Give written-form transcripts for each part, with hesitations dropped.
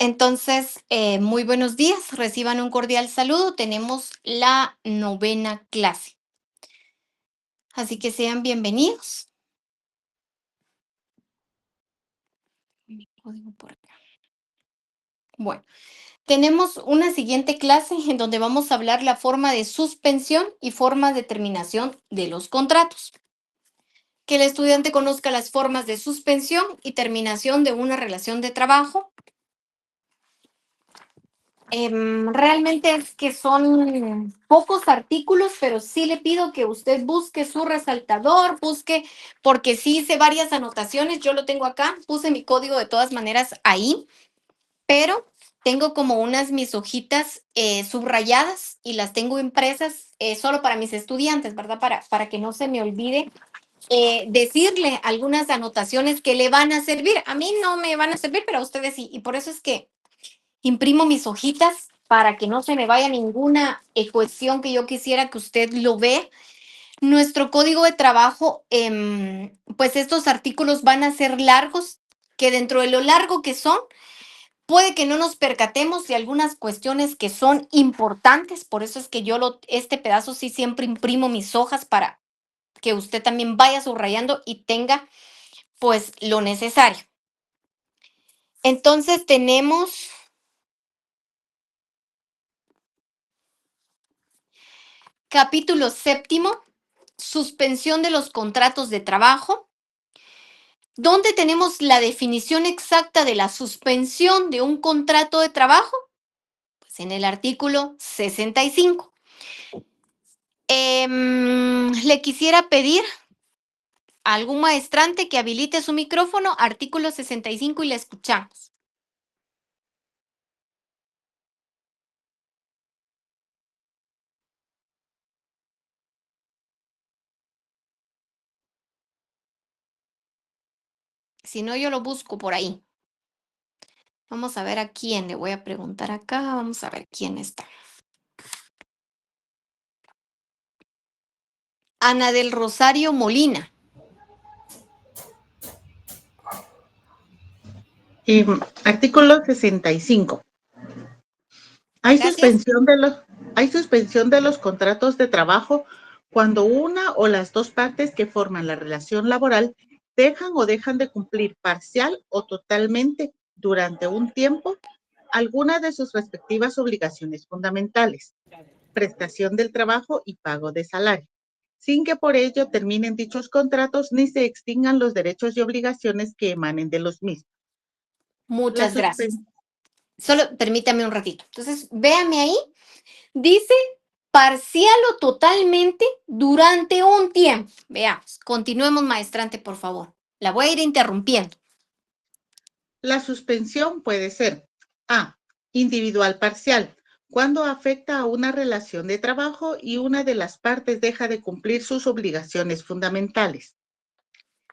Entonces, muy buenos días, reciban un cordial saludo. Tenemos la novena clase, así que sean bienvenidos. Mi código por acá. Bueno, tenemos una siguiente clase en donde vamos a hablar la forma de suspensión y forma de terminación de los contratos. Que el estudiante conozca las formas de suspensión y terminación de una relación de trabajo. Realmente es que son pocos artículos, pero sí le pido que usted busque su resaltador, busque, porque sí hice varias anotaciones, yo lo tengo acá, puse mi código de todas maneras ahí, pero tengo como unas mis hojitas subrayadas y las tengo impresas solo para mis estudiantes, ¿verdad? Para que no se me olvide decirle algunas anotaciones que le van a servir. A mí no me van a servir, pero a ustedes sí, y por eso es que imprimo mis hojitas para que no se me vaya ninguna cuestión que yo quisiera que usted lo vea. Nuestro código de trabajo, pues estos artículos van a ser largos, que dentro de lo largo que son, puede que no nos percatemos de algunas cuestiones que son importantes, por eso es que este pedazo sí siempre imprimo mis hojas para que usted también vaya subrayando y tenga pues lo necesario. Entonces tenemos capítulo séptimo, suspensión de los contratos de trabajo. ¿Dónde tenemos la definición exacta de la suspensión de un contrato de trabajo? Pues en el artículo 65. Le quisiera pedir a algún maestrante que habilite su micrófono, artículo 65, y le escuchamos. Si no, yo lo busco por ahí. Vamos a ver a quién le voy a preguntar acá. Vamos a ver quién está. Ana del Rosario Molina. Artículo 65. Hay Gracias. suspensión de los, hay suspensión de los contratos de trabajo cuando una o las dos partes que forman la relación laboral dejan de cumplir parcial o totalmente durante un tiempo alguna de sus respectivas obligaciones fundamentales, prestación del trabajo y pago de salario, sin que por ello terminen dichos contratos ni se extingan los derechos y obligaciones que emanen de los mismos. La Muchas gracias. suspensión Solo permítame un ratito. Entonces, véame ahí. Dice parcial o totalmente durante un tiempo. Veamos. Continuemos, maestrante, por favor. La voy a ir interrumpiendo. La suspensión puede ser A. Individual parcial, cuando afecta a una relación de trabajo y una de las partes deja de cumplir sus obligaciones fundamentales.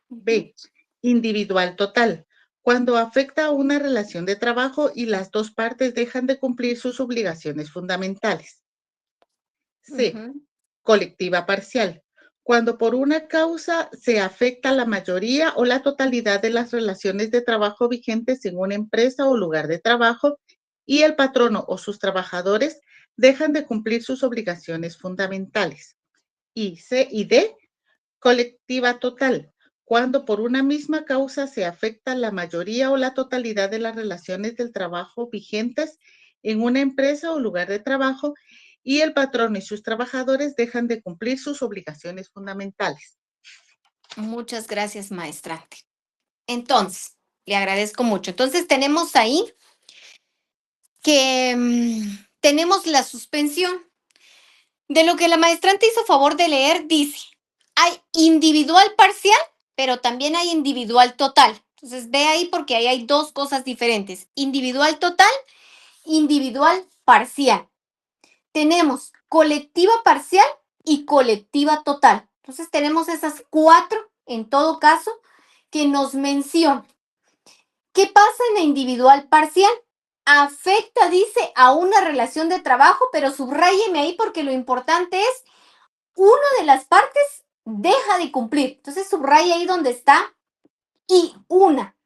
B. Individual total, cuando afecta a una relación de trabajo y las dos partes dejan de cumplir sus obligaciones fundamentales. C. Ujú. Colectiva parcial, cuando por una causa se afecta la mayoría o la totalidad de las relaciones de trabajo vigentes en una empresa o lugar de trabajo y el patrono o sus trabajadores dejan de cumplir sus obligaciones fundamentales. Y C y D, colectiva total, cuando por una misma causa se afecta la mayoría o la totalidad de las relaciones del trabajo vigentes en una empresa o lugar de trabajo y el patrón y sus trabajadores dejan de cumplir sus obligaciones fundamentales. Muchas gracias, maestrante. Entonces, le agradezco mucho. Entonces, tenemos ahí que tenemos la suspensión. De lo que la maestrante hizo favor de leer, dice, hay individual parcial, pero también hay individual total. Entonces, ve ahí porque ahí hay dos cosas diferentes. Individual total, individual parcial. Tenemos colectiva parcial y colectiva total. Entonces, tenemos esas cuatro, en todo caso, que nos mencionan. ¿Qué pasa en la individual parcial? Afecta, dice, a una relación de trabajo, pero subráyeme ahí porque lo importante es una de las partes deja de cumplir. Entonces subraya ahí donde está y una.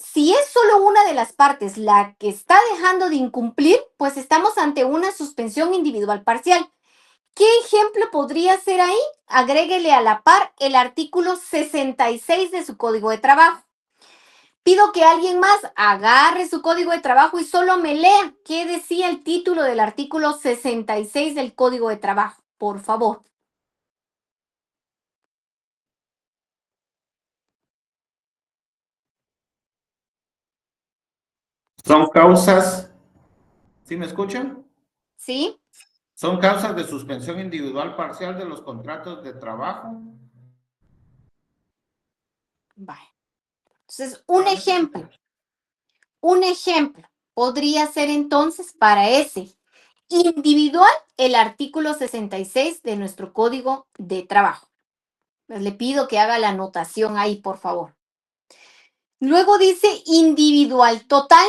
Si es solo una de las partes la que está dejando de incumplir, pues estamos ante una suspensión individual parcial. ¿Qué ejemplo podría ser ahí? Agréguele a la par el artículo 66 de su Código de Trabajo. Pido que alguien más agarre su Código de Trabajo y solo me lea qué decía el título del artículo 66 del Código de Trabajo, por favor. Son causas, ¿sí me escuchan? ¿Sí? Son causas de suspensión individual parcial de los contratos de trabajo. Vale. Entonces, un ejemplo podría ser entonces para ese individual el artículo 66 de nuestro Código de Trabajo. Pues le pido que haga la anotación ahí, por favor. Luego dice individual total.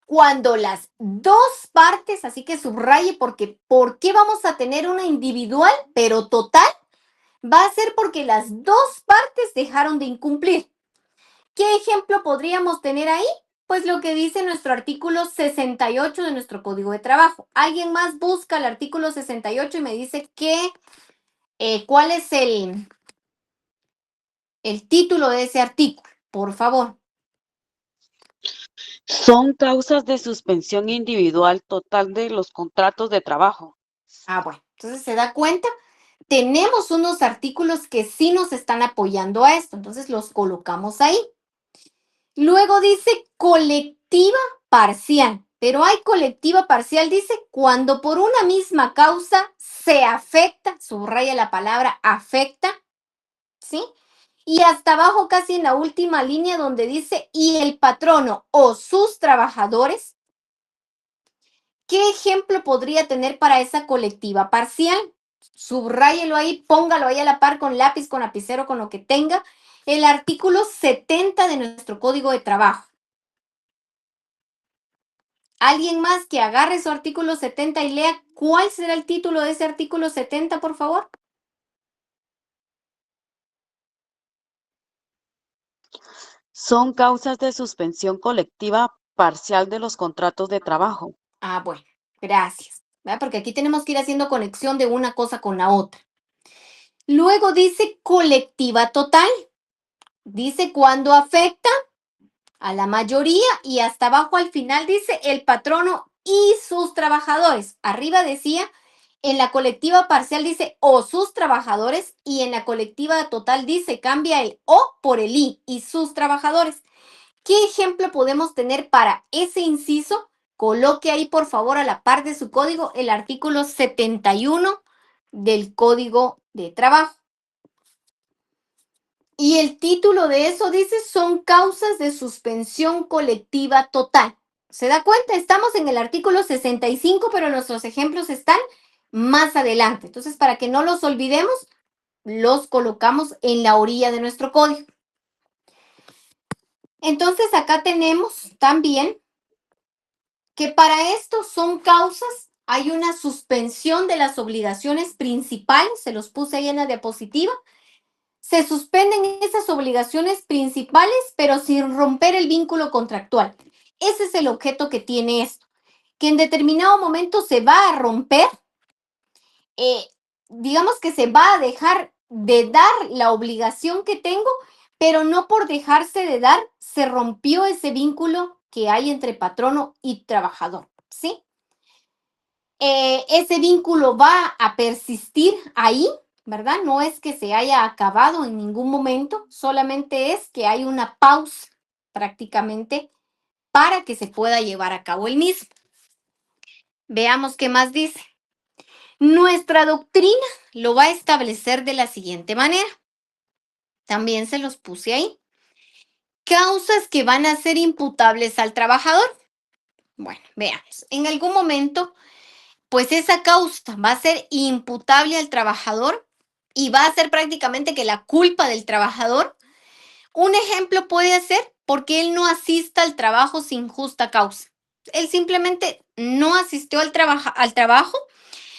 Cuando las dos partes, así que subraye porque ¿por qué vamos a tener una individual pero total? Va a ser porque las dos partes dejaron de incumplir. ¿Qué ejemplo podríamos tener ahí? Pues lo que dice nuestro artículo 68 de nuestro Código de Trabajo. ¿Alguien más busca el artículo 68 y me dice cuál es el título de ese artículo? Por favor. Son causas de suspensión individual total de los contratos de trabajo. Bueno, entonces se da cuenta, tenemos unos artículos que sí nos están apoyando a esto, entonces los colocamos ahí. Luego dice colectiva parcial, pero hay colectiva parcial, dice, cuando por una misma causa se afecta, subraya la palabra afecta, ¿sí? Y hasta abajo, casi en la última línea donde dice, y el patrono o sus trabajadores, ¿qué ejemplo podría tener para esa colectiva parcial? Subráyelo ahí, póngalo ahí a la par con lápiz, con lapicero, con lo que tenga. El artículo 70 de nuestro Código de Trabajo. ¿Alguien más que agarre su artículo 70 y lea cuál será el título de ese artículo 70, por favor? Son causas de suspensión colectiva parcial de los contratos de trabajo. Bueno, gracias. ¿Verdad? Porque aquí tenemos que ir haciendo conexión de una cosa con la otra. Luego dice colectiva total. Dice cuando afecta a la mayoría y hasta abajo al final dice el patrono y sus trabajadores. Arriba decía, en la colectiva parcial dice o sus trabajadores y en la colectiva total dice cambia el o por el y sus trabajadores. ¿Qué ejemplo podemos tener para ese inciso? Coloque ahí por favor a la par de su código el artículo 71 del Código de Trabajo. Y el título de eso dice, son causas de suspensión colectiva total. ¿Se da cuenta? Estamos en el artículo 65, pero nuestros ejemplos están más adelante. Entonces, para que no los olvidemos, los colocamos en la orilla de nuestro código. Entonces, acá tenemos también que para esto son causas, hay una suspensión de las obligaciones principales, se los puse ahí en la diapositiva. Se suspenden esas obligaciones principales, pero sin romper el vínculo contractual. Ese es el objeto que tiene esto, que en determinado momento se va a romper, digamos que se va a dejar de dar la obligación que tengo, pero no por dejarse de dar, se rompió ese vínculo que hay entre patrono y trabajador, ¿sí? Ese vínculo va a persistir ahí, ¿verdad? No es que se haya acabado en ningún momento, solamente es que hay una pausa prácticamente para que se pueda llevar a cabo el mismo. Veamos qué más dice. Nuestra doctrina lo va a establecer de la siguiente manera. También se los puse ahí. Causas que van a ser imputables al trabajador. Bueno, veamos. En algún momento pues esa causa va a ser imputable al trabajador y va a ser prácticamente que la culpa del trabajador. Un ejemplo puede ser porque él no asista al trabajo sin justa causa. Él simplemente no asistió al trabajo,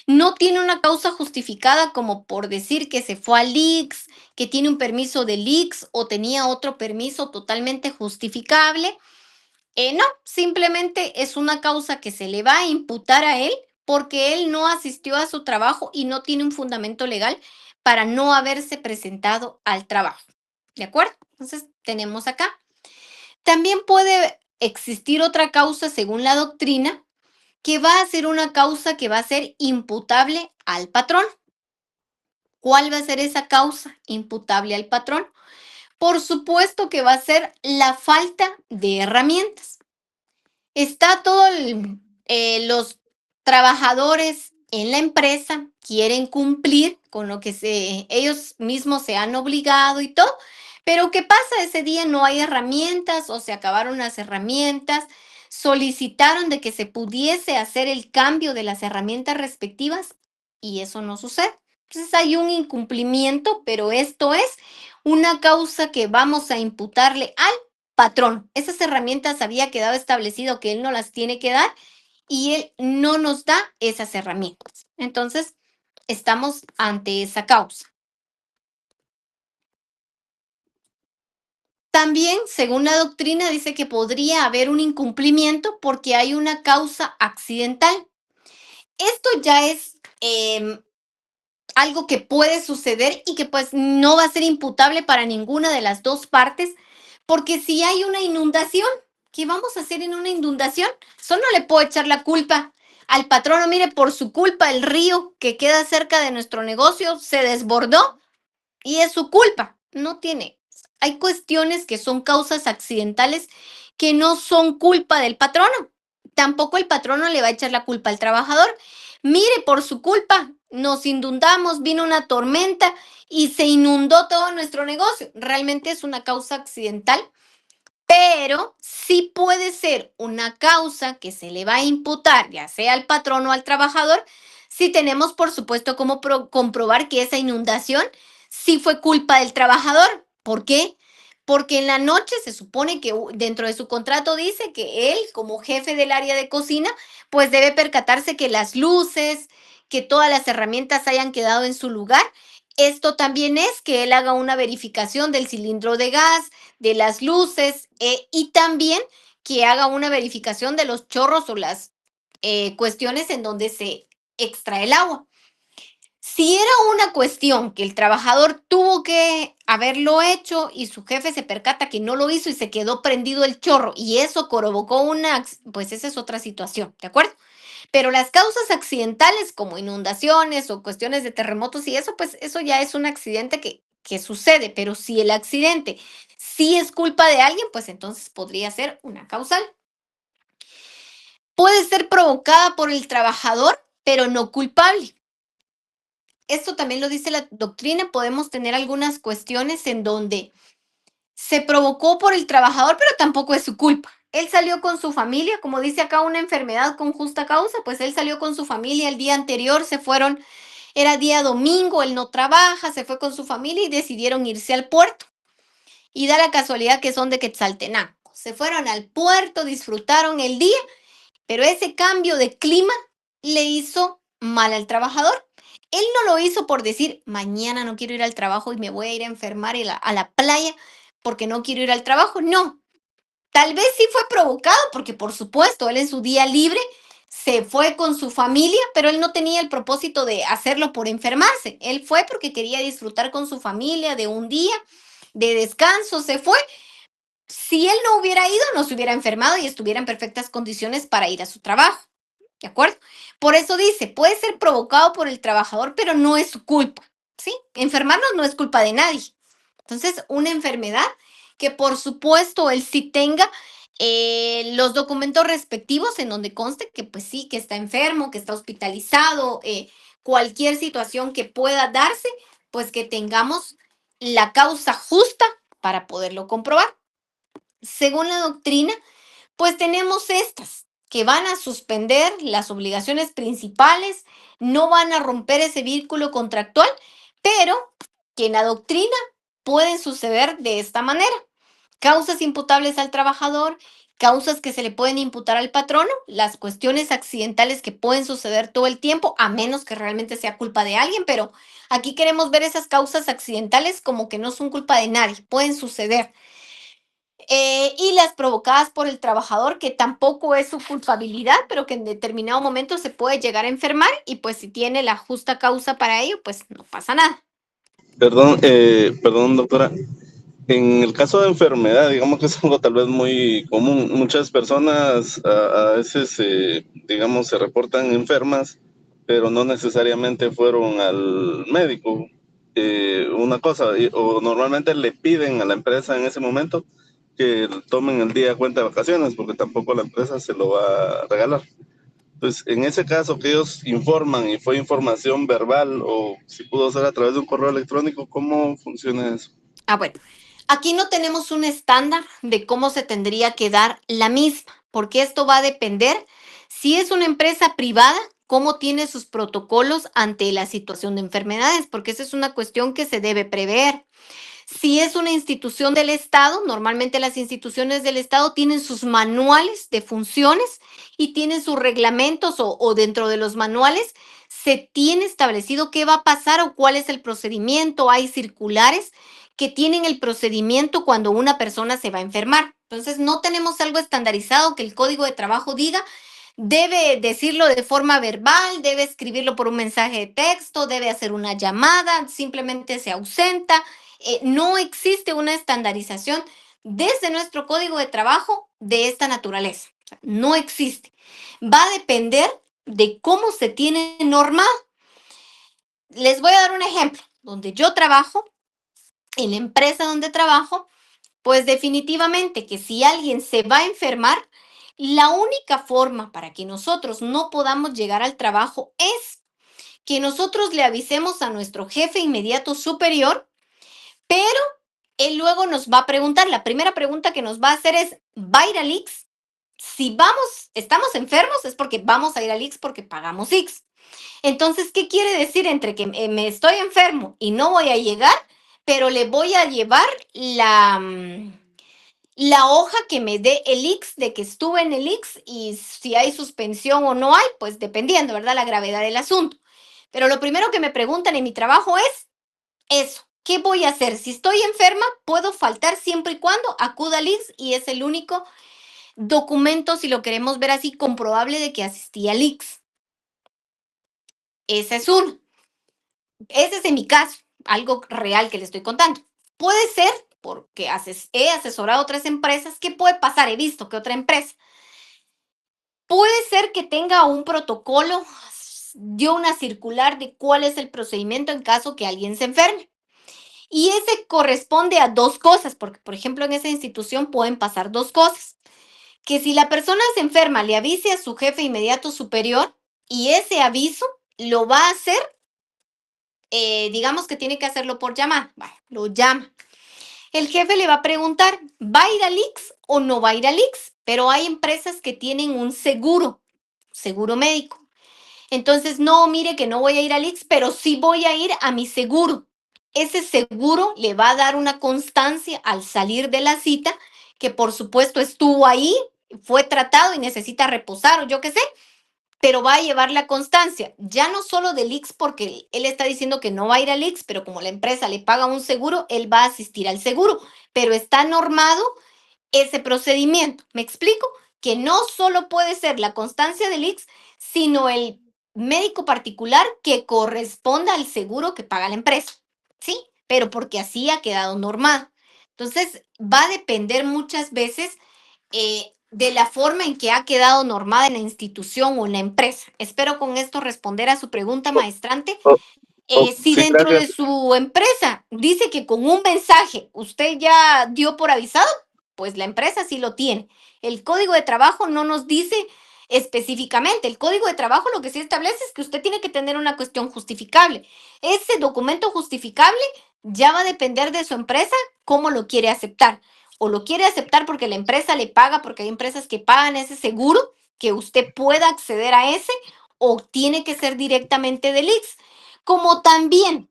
no tiene una causa justificada como por decir que se fue a leaks, que tiene un permiso de leaks o tenía otro permiso totalmente justificable. No, simplemente es una causa que se le va a imputar a él porque él no asistió a su trabajo y no tiene un fundamento legal para no haberse presentado al trabajo. ¿De acuerdo? Entonces, tenemos acá. También puede existir otra causa según la doctrina que va a ser una causa que va a ser imputable al patrón. ¿Cuál va a ser esa causa imputable al patrón? Por supuesto que va a ser la falta de herramientas. Está todo los trabajadores en la empresa quieren cumplir con lo que ellos mismos se han obligado y todo, pero ¿qué pasa? Ese día no hay herramientas o se acabaron las herramientas, solicitaron de que se pudiese hacer el cambio de las herramientas respectivas y eso no sucede. Entonces hay un incumplimiento, pero esto es una causa que vamos a imputarle al patrón. Esas herramientas había quedado establecido que él no las tiene que dar y él no nos da esas herramientas. Entonces, estamos ante esa causa. También, según la doctrina, dice que podría haber un incumplimiento porque hay una causa accidental. Esto ya es algo que puede suceder y que pues no va a ser imputable para ninguna de las dos partes, porque si hay una inundación, ¿qué vamos a hacer en una inundación? Eso no le puedo echar la culpa al patrono. Mire, por su culpa el río que queda cerca de nuestro negocio se desbordó y es su culpa. No tiene. Hay cuestiones que son causas accidentales que no son culpa del patrono. Tampoco el patrono le va a echar la culpa al trabajador. Mire, por su culpa nos inundamos, vino una tormenta y se inundó todo nuestro negocio. Realmente es una causa accidental, pero sí puede ser una causa que se le va a imputar, ya sea al patrón o al trabajador, si tenemos, por supuesto, cómo comprobar que esa inundación sí fue culpa del trabajador. ¿Por qué? Porque en la noche se supone que dentro de su contrato dice que él, como jefe del área de cocina, pues debe percatarse que las luces, que todas las herramientas hayan quedado en su lugar. Esto también es que él haga una verificación del cilindro de gas, de las luces y también que haga una verificación de los chorros o las cuestiones en donde se extrae el agua. Si era una cuestión que el trabajador tuvo que haberlo hecho y su jefe se percata que no lo hizo y se quedó prendido el chorro y eso provocó pues esa es otra situación, ¿de acuerdo? Pero las causas accidentales como inundaciones o cuestiones de terremotos y eso, pues eso ya es un accidente que sucede, pero si el accidente sí es culpa de alguien, pues entonces podría ser una causal. Puede ser provocada por el trabajador, pero no culpable. Esto también lo dice la doctrina, podemos tener algunas cuestiones en donde se provocó por el trabajador, pero tampoco es su culpa. Él salió con su familia, como dice acá, una enfermedad con justa causa, pues él salió con su familia el día anterior, se fueron, era día domingo, él no trabaja, se fue con su familia y decidieron irse al puerto. Y da la casualidad que son de Quetzaltenango. Se fueron al puerto, disfrutaron el día, pero ese cambio de clima le hizo mal al trabajador. Él no lo hizo por decir, mañana no quiero ir al trabajo y me voy a ir a enfermar a la playa porque no quiero ir al trabajo. No, tal vez sí fue provocado porque por supuesto él en su día libre se fue con su familia, pero él no tenía el propósito de hacerlo por enfermarse. Él fue porque quería disfrutar con su familia de un día de descanso, se fue. Si él no hubiera ido, no se hubiera enfermado y estuviera en perfectas condiciones para ir a su trabajo. ¿De acuerdo? Por eso dice, puede ser provocado por el trabajador, pero no es su culpa. ¿Sí? Enfermarnos no es culpa de nadie. Entonces, una enfermedad que por supuesto él sí tenga los documentos respectivos en donde conste que pues sí, que está enfermo, que está hospitalizado, cualquier situación que pueda darse, pues que tengamos la causa justa para poderlo comprobar. Según la doctrina, pues tenemos estas que van a suspender las obligaciones principales, no van a romper ese vínculo contractual, pero que en la doctrina pueden suceder de esta manera. Causas imputables al trabajador, causas que se le pueden imputar al patrono, las cuestiones accidentales que pueden suceder todo el tiempo, a menos que realmente sea culpa de alguien, pero aquí queremos ver esas causas accidentales como que no son culpa de nadie, pueden suceder. Y las provocadas por el trabajador, que tampoco es su culpabilidad, pero que en determinado momento se puede llegar a enfermar y pues si tiene la justa causa para ello, pues no pasa nada. Perdón, doctora. En el caso de enfermedad, digamos que es algo tal vez muy común. Muchas personas a veces, digamos, se reportan enfermas, pero no necesariamente fueron al médico. Una cosa, o normalmente le piden a la empresa en ese momento que tomen el día de cuenta de vacaciones, porque tampoco la empresa se lo va a regalar. Entonces, en ese caso que ellos informan y fue información verbal o si pudo ser a través de un correo electrónico, ¿cómo funciona eso? Bueno, aquí no tenemos un estándar de cómo se tendría que dar la misma, porque esto va a depender si es una empresa privada, cómo tiene sus protocolos ante la situación de enfermedades, porque esa es una cuestión que se debe prever. Si es una institución del Estado, normalmente las instituciones del Estado tienen sus manuales de funciones y tienen sus reglamentos o dentro de los manuales se tiene establecido qué va a pasar o cuál es el procedimiento. Hay circulares que tienen el procedimiento cuando una persona se va a enfermar. Entonces, no tenemos algo estandarizado que el Código de Trabajo diga. Debe decirlo de forma verbal, debe escribirlo por un mensaje de texto, debe hacer una llamada, simplemente se ausenta. No existe una estandarización desde nuestro Código de Trabajo de esta naturaleza. O sea, no existe. Va a depender de cómo se tiene normado. Les voy a dar un ejemplo. Donde yo trabajo, en la empresa donde trabajo, pues definitivamente que si alguien se va a enfermar, la única forma para que nosotros no podamos llegar al trabajo es que nosotros le avisemos a nuestro jefe inmediato superior, pero él luego nos va a preguntar, la primera pregunta que nos va a hacer es, ¿va a ir al IX? Si estamos enfermos es porque vamos a ir al IX porque pagamos IX. Entonces, ¿qué quiere decir entre que me estoy enfermo y no voy a llegar, pero le voy a llevar la hoja que me dé el IX de que estuve en el IX y si hay suspensión o no hay, pues dependiendo, ¿verdad? La gravedad del asunto. Pero lo primero que me preguntan en mi trabajo es eso. ¿Qué voy a hacer? Si estoy enferma, puedo faltar siempre y cuando acuda al IX y es el único documento, si lo queremos ver así, comprobable de que asistí al IX. Ese es uno. Ese es en mi caso, algo real que le estoy contando. Puede ser, porque he asesorado a otras empresas, ¿qué puede pasar? He visto que otra empresa puede ser que tenga un protocolo, dio una circular de cuál es el procedimiento en caso que alguien se enferme. Y ese corresponde a dos cosas, porque, por ejemplo, en esa institución pueden pasar dos cosas. Que si la persona se enferma, le avise a su jefe inmediato superior y ese aviso lo va a hacer, digamos que tiene que hacerlo por llamada. Bueno, lo llama. El jefe le va a preguntar, ¿va a ir al IX o no va a ir al IX? Pero hay empresas que tienen un seguro médico. Entonces, no, mire que no voy a ir al IX, pero sí voy a ir a mi seguro. Ese seguro le va a dar una constancia al salir de la cita, que por supuesto estuvo ahí, fue tratado y necesita reposar o yo qué sé, pero va a llevar la constancia, ya no solo del IX, porque él está diciendo que no va a ir al IX, pero como la empresa le paga un seguro, él va a asistir al seguro, pero está normado ese procedimiento. ¿Me explico? Que no solo puede ser la constancia del IX, sino el médico particular que corresponda al seguro que paga la empresa, ¿sí? Pero porque así ha quedado normado. Entonces, va a depender muchas veces de la forma en que ha quedado normada en la institución o en la empresa. Espero con esto responder a su pregunta, maestrante. Si Sí, dentro de gracias. su empresa dice que con un mensaje usted ya dio por avisado, pues la empresa sí lo tiene. El Código de Trabajo no nos dice específicamente. El Código de Trabajo lo que sí establece es que usted tiene que tener una cuestión justificable. Ese documento justificable ya va a depender de su empresa cómo lo quiere aceptar. O lo quiere aceptar porque la empresa le paga, porque hay empresas que pagan ese seguro, que usted pueda acceder a ese, o tiene que ser directamente del IX. Como también,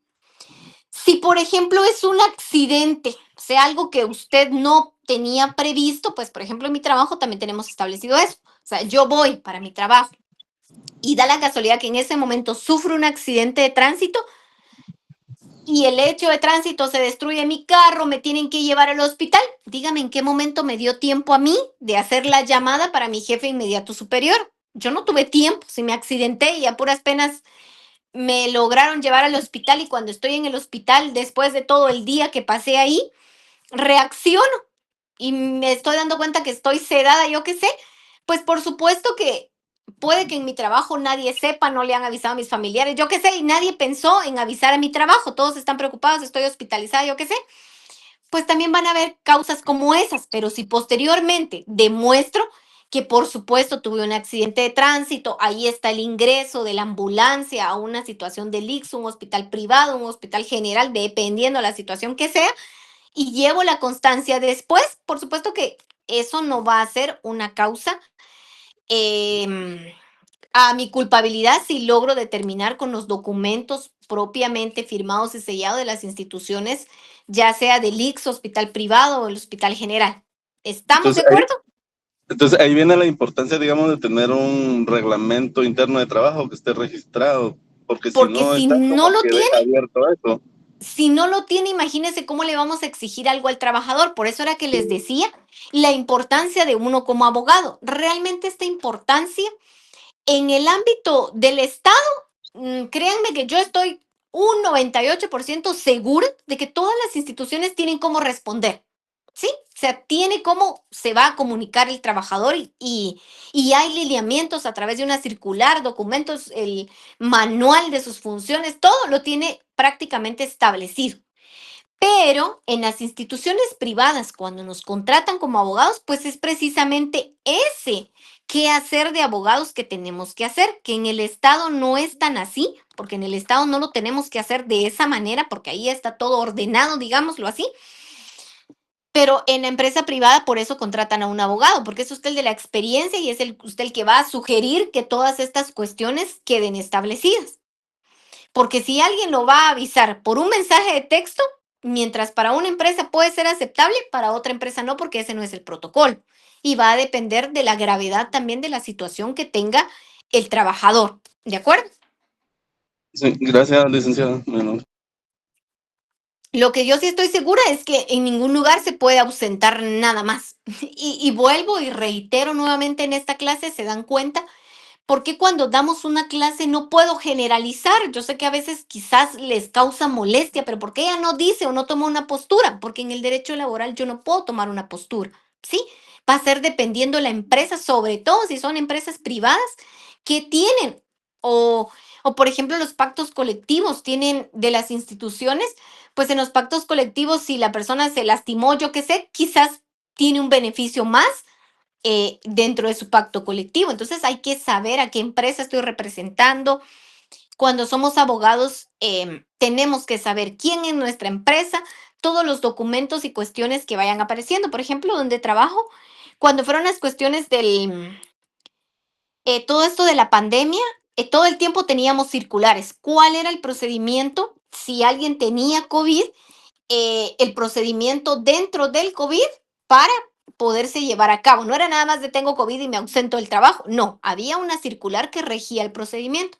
si por ejemplo es un accidente, sea algo que usted no tenía previsto, pues por ejemplo en mi trabajo también tenemos establecido eso. O sea, yo voy para mi trabajo y da la casualidad que en ese momento sufro un accidente de tránsito y el hecho de tránsito se destruye mi carro, me tienen que llevar al hospital. Dígame en qué momento me dio tiempo a mí de hacer la llamada para mi jefe inmediato superior. Yo no tuve tiempo, si me accidenté y a puras penas me lograron llevar al hospital y cuando estoy en el hospital, después de todo el día que pasé ahí, reacciono y me estoy dando cuenta que estoy sedada, yo qué sé, pues por supuesto que puede que en mi trabajo nadie sepa, no le han avisado a mis familiares, yo qué sé, y nadie pensó en avisar a mi trabajo, todos están preocupados, estoy hospitalizada, yo qué sé, pues también van a haber causas como esas, pero si posteriormente demuestro que por supuesto tuve un accidente de tránsito, ahí está el ingreso de la ambulancia a una situación del ICS, un hospital privado, un hospital general, dependiendo de la situación que sea, y llevo la constancia después, por supuesto que eso no va a ser una causa a mi culpabilidad si logro determinar con los documentos propiamente firmados y sellados de las instituciones, ya sea del ICS, hospital privado o el hospital general. ¿Estamos de Entonces, acuerdo? ahí viene la importancia, digamos, de tener un reglamento interno de trabajo que esté registrado, porque si Porque no si está no como lo que deja tiene, abierto eso. imagínese cómo le vamos a exigir algo al trabajador. Por eso era que les decía la importancia de uno como abogado. Realmente esta importancia en el ámbito del Estado, créanme que yo estoy un 98% segura de que todas las instituciones tienen cómo responder, ¿sí? O sea, tiene cómo se va a comunicar el trabajador y hay lineamientos a través de una circular, documentos, el manual de sus funciones, todo lo tiene prácticamente establecido. Pero en las instituciones privadas, cuando nos contratan como abogados, pues es precisamente ese qué hacer de abogados que tenemos que hacer, que en el Estado no es tan así, porque en el Estado no lo tenemos que hacer de esa manera, porque ahí está todo ordenado, digámoslo así. Pero en la empresa privada por eso contratan a un abogado, porque es usted el de la experiencia y es usted el que va a sugerir que todas estas cuestiones queden establecidas. Porque si alguien lo va a avisar por un mensaje de texto, mientras para una empresa puede ser aceptable, para otra empresa no, porque ese no es el protocolo. Y va a depender de la gravedad también de la situación que tenga el trabajador. ¿De acuerdo? Sí, gracias, licenciada. Bueno, Lo que yo sí estoy segura es que en ningún lugar se puede ausentar nada más. Y vuelvo y reitero nuevamente en esta clase, se dan cuenta. ¿Por qué cuando damos una clase no puedo generalizar? Yo sé que a veces quizás les causa molestia, pero ¿por qué ella no dice o no toma una postura? Porque en el derecho laboral yo no puedo tomar una postura, ¿sí? Va a ser dependiendo la empresa, sobre todo si son empresas privadas que tienen o por ejemplo los pactos colectivos tienen de las instituciones, pues en los pactos colectivos si la persona se lastimó, yo qué sé, quizás tiene un beneficio más dentro de su pacto colectivo. Entonces hay que saber a qué empresa estoy representando. Cuando somos abogados, tenemos que saber quién es nuestra empresa, todos los documentos y cuestiones que vayan apareciendo. Por ejemplo, donde trabajo, cuando fueron las cuestiones del, todo esto de la pandemia, todo el tiempo teníamos circulares. ¿Cuál era el procedimiento si alguien tenía COVID? El procedimiento dentro del COVID para poderse llevar a cabo. No era nada más de tengo COVID y me ausento del trabajo. No, había una circular que regía el procedimiento.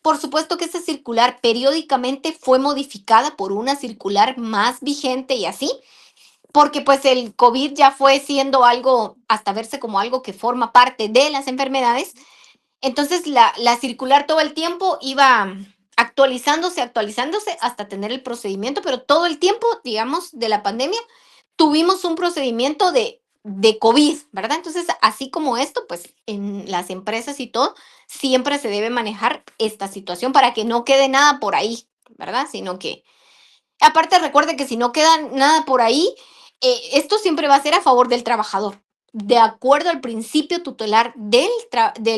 Por supuesto que esa circular periódicamente fue modificada por una circular más vigente y así, porque pues el COVID ya fue siendo algo, hasta verse como algo que forma parte de las enfermedades. Entonces la circular todo el tiempo iba actualizándose hasta tener el procedimiento, pero todo el tiempo, digamos, de la pandemia, tuvimos un procedimiento de COVID, ¿verdad? Entonces, así como esto, pues en las empresas y todo, siempre se debe manejar esta situación para que no quede nada por ahí, ¿verdad? Sino que, aparte recuerde que si no queda nada por ahí, esto siempre va a ser a favor del trabajador. De acuerdo al principio tutelar del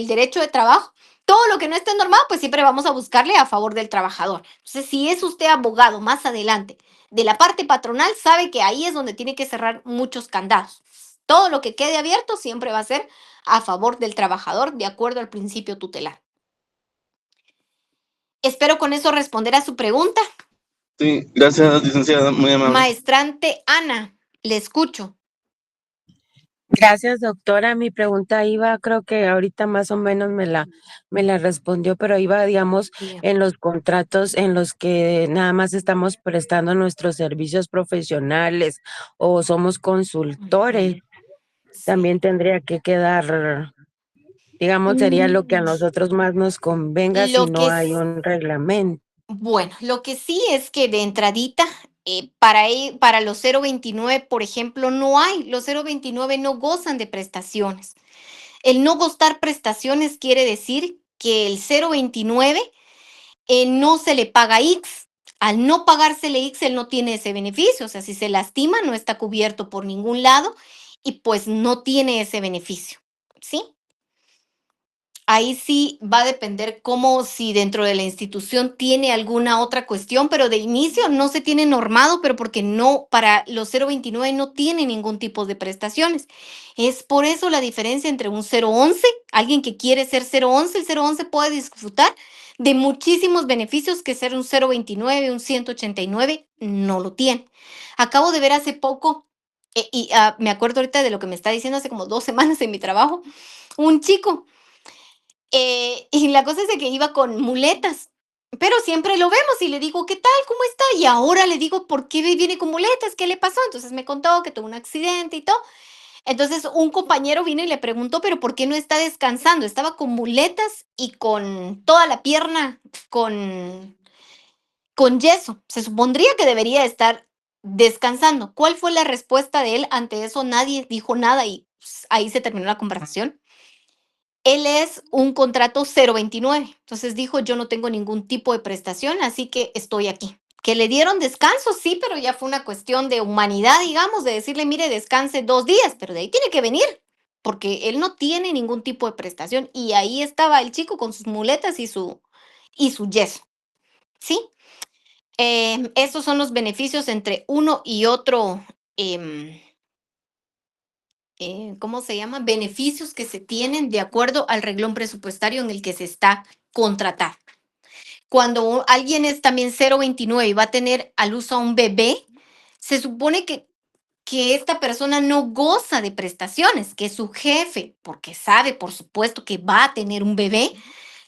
derecho de trabajo, todo lo que no esté normado, pues siempre vamos a buscarle a favor del trabajador. Entonces, si es usted abogado más adelante de la parte patronal, sabe que ahí es donde tiene que cerrar muchos candados. Todo lo que quede abierto siempre va a ser a favor del trabajador, de acuerdo al principio tutelar. Espero con eso responder a su pregunta. Sí, gracias, licenciada, muy amable. Maestrante Ana, le escucho. Gracias, doctora. Mi pregunta iba, creo que ahorita más o menos me la respondió, pero iba, digamos, en los contratos en los que nada más estamos prestando nuestros servicios profesionales o somos consultores. También tendría que quedar, digamos, sería lo que a nosotros más nos convenga si Lo no que hay es, un reglamento. bueno, lo que sí es que de entradita, para los 029, por ejemplo, no hay. Los 029 no gozan de prestaciones. El no gozar prestaciones quiere decir que el 029 no se le paga X. Al no pagársele X, él no tiene ese beneficio. O sea, si se lastima, no está cubierto por ningún lado y pues no tiene ese beneficio. ¿Sí? Ahí sí va a depender cómo, si dentro de la institución tiene alguna otra cuestión, pero de inicio no se tiene normado, pero porque no, para los 029 no tiene ningún tipo de prestaciones. Es por eso la diferencia entre un 011, alguien que quiere ser 011, el 011 puede disfrutar de muchísimos beneficios que ser un 029, un 189 no lo tiene. Acabo de ver hace poco, me acuerdo ahorita de lo que me está diciendo hace como 2 semanas en mi trabajo, un chico y la cosa es de que iba con muletas, pero siempre lo vemos y le digo, ¿qué tal? ¿Cómo está? Y ahora le digo, ¿por qué viene con muletas? ¿Qué le pasó? Entonces me contó que tuvo un accidente y todo. Entonces un compañero vino y le preguntó, ¿pero por qué no está descansando? Estaba con muletas y con toda la pierna con, con yeso. Se supondría que debería estar descansando. ¿Cuál fue la respuesta de él ante eso? Nadie dijo nada y pues, ahí se terminó la conversación. Él es un contrato 029. Entonces dijo, yo no tengo ningún tipo de prestación, así que estoy aquí. Que le dieron descanso, sí, pero ya fue una cuestión de humanidad, digamos, de decirle, mire, descanse 2 días, pero de ahí tiene que venir, porque él no tiene ningún tipo de prestación. Y ahí estaba el chico con sus muletas y su yeso, ¿sí? Esos son los beneficios entre uno y otro. ¿Cómo se llama? Beneficios que se tienen de acuerdo al reglón presupuestario en el que se está contratado. Cuando alguien es también 029 y va a tener al uso a un bebé, se supone que esta persona no goza de prestaciones, que su jefe, porque sabe, por supuesto, que va a tener un bebé,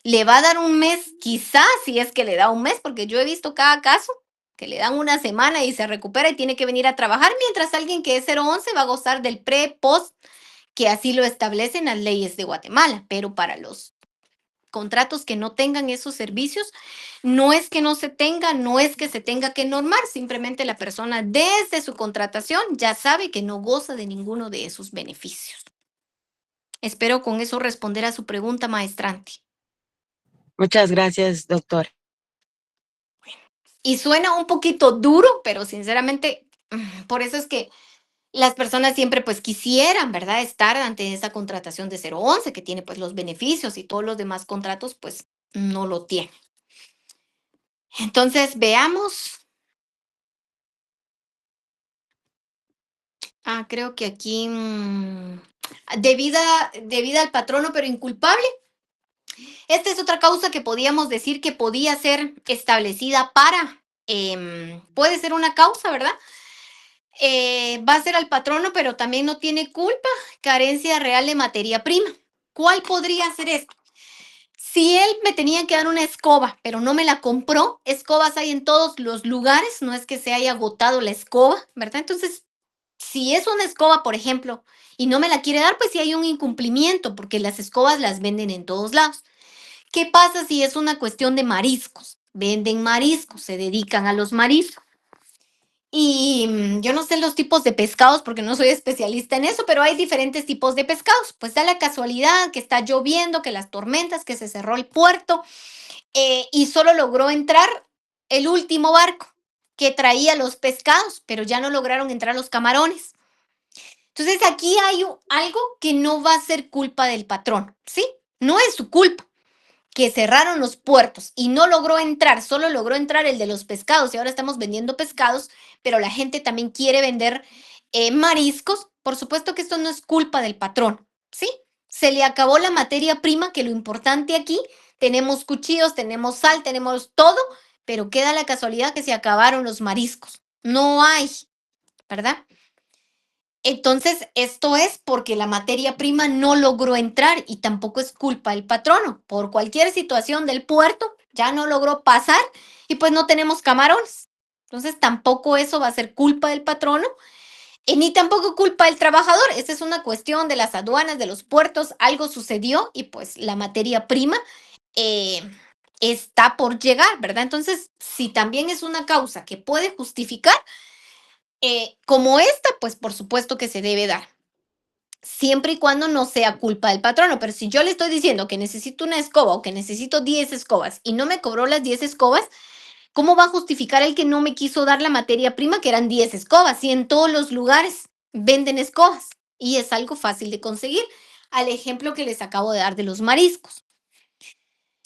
le va a dar un mes, quizás si es que le da un mes, porque yo he visto cada caso que le dan una semana y se recupera y tiene que venir a trabajar, mientras alguien que es 011 va a gozar del pre, post, que así lo establecen las leyes de Guatemala, pero para los contratos que no tengan esos servicios, no es que no se tenga, no es que se tenga que normar, simplemente la persona desde su contratación ya sabe que no goza de ninguno de esos beneficios. Espero con eso responder a su pregunta, maestrante. Muchas gracias, doctor. Y suena un poquito duro, pero sinceramente, por eso es que las personas siempre pues quisieran, ¿verdad? Estar ante esa contratación de 011 que tiene pues los beneficios y todos los demás contratos pues no lo tienen. Entonces, veamos. Creo que aquí debida al patrono pero inculpable. Esta es otra causa que podíamos decir que podía ser establecida para, puede ser una causa, ¿verdad? Va a ser al patrono, pero también no tiene culpa, carencia real de materia prima. ¿Cuál podría ser esto? Si él me tenía que dar una escoba, pero no me la compró, escobas hay en todos los lugares, no es que se haya agotado la escoba, ¿verdad? Entonces, si es una escoba, por ejemplo, y no me la quiere dar, pues sí hay un incumplimiento, porque las escobas las venden en todos lados. ¿Qué pasa si es una cuestión de mariscos? Venden mariscos, se dedican a los mariscos. Y yo no sé los tipos de pescados porque no soy especialista en eso, pero hay diferentes tipos de pescados. Pues da la casualidad que está lloviendo, que las tormentas, que se cerró el puerto y solo logró entrar el último barco que traía los pescados, pero ya no lograron entrar los camarones. Entonces aquí hay algo que no va a ser culpa del patrón, ¿sí? No es su culpa que cerraron los puertos y no logró entrar, solo logró entrar el de los pescados y ahora estamos vendiendo pescados, pero la gente también quiere vender mariscos. Por supuesto que esto no es culpa del patrón, ¿sí? Se le acabó la materia prima, que lo importante aquí, tenemos cuchillos, tenemos sal, tenemos todo, pero queda la casualidad que se acabaron los mariscos. No hay, ¿verdad? Entonces, esto es porque la materia prima no logró entrar y tampoco es culpa del patrono. Por cualquier situación del puerto, ya no logró pasar y pues no tenemos camarones. Entonces, tampoco eso va a ser culpa del patrono ni tampoco culpa del trabajador. Esa es una cuestión de las aduanas, de los puertos. Algo sucedió y pues la materia prima eh, está por llegar, ¿verdad? Entonces, si también es una causa que puede justificar, como esta, pues por supuesto que se debe dar, siempre y cuando no sea culpa del patrono. Pero si yo le estoy diciendo que necesito una escoba o que necesito 10 escobas y no me cobró las 10 escobas, ¿cómo va a justificar el que no me quiso dar la materia prima, que eran 10 escobas? Si en todos los lugares venden escobas y es algo fácil de conseguir, al ejemplo que les acabo de dar de los mariscos.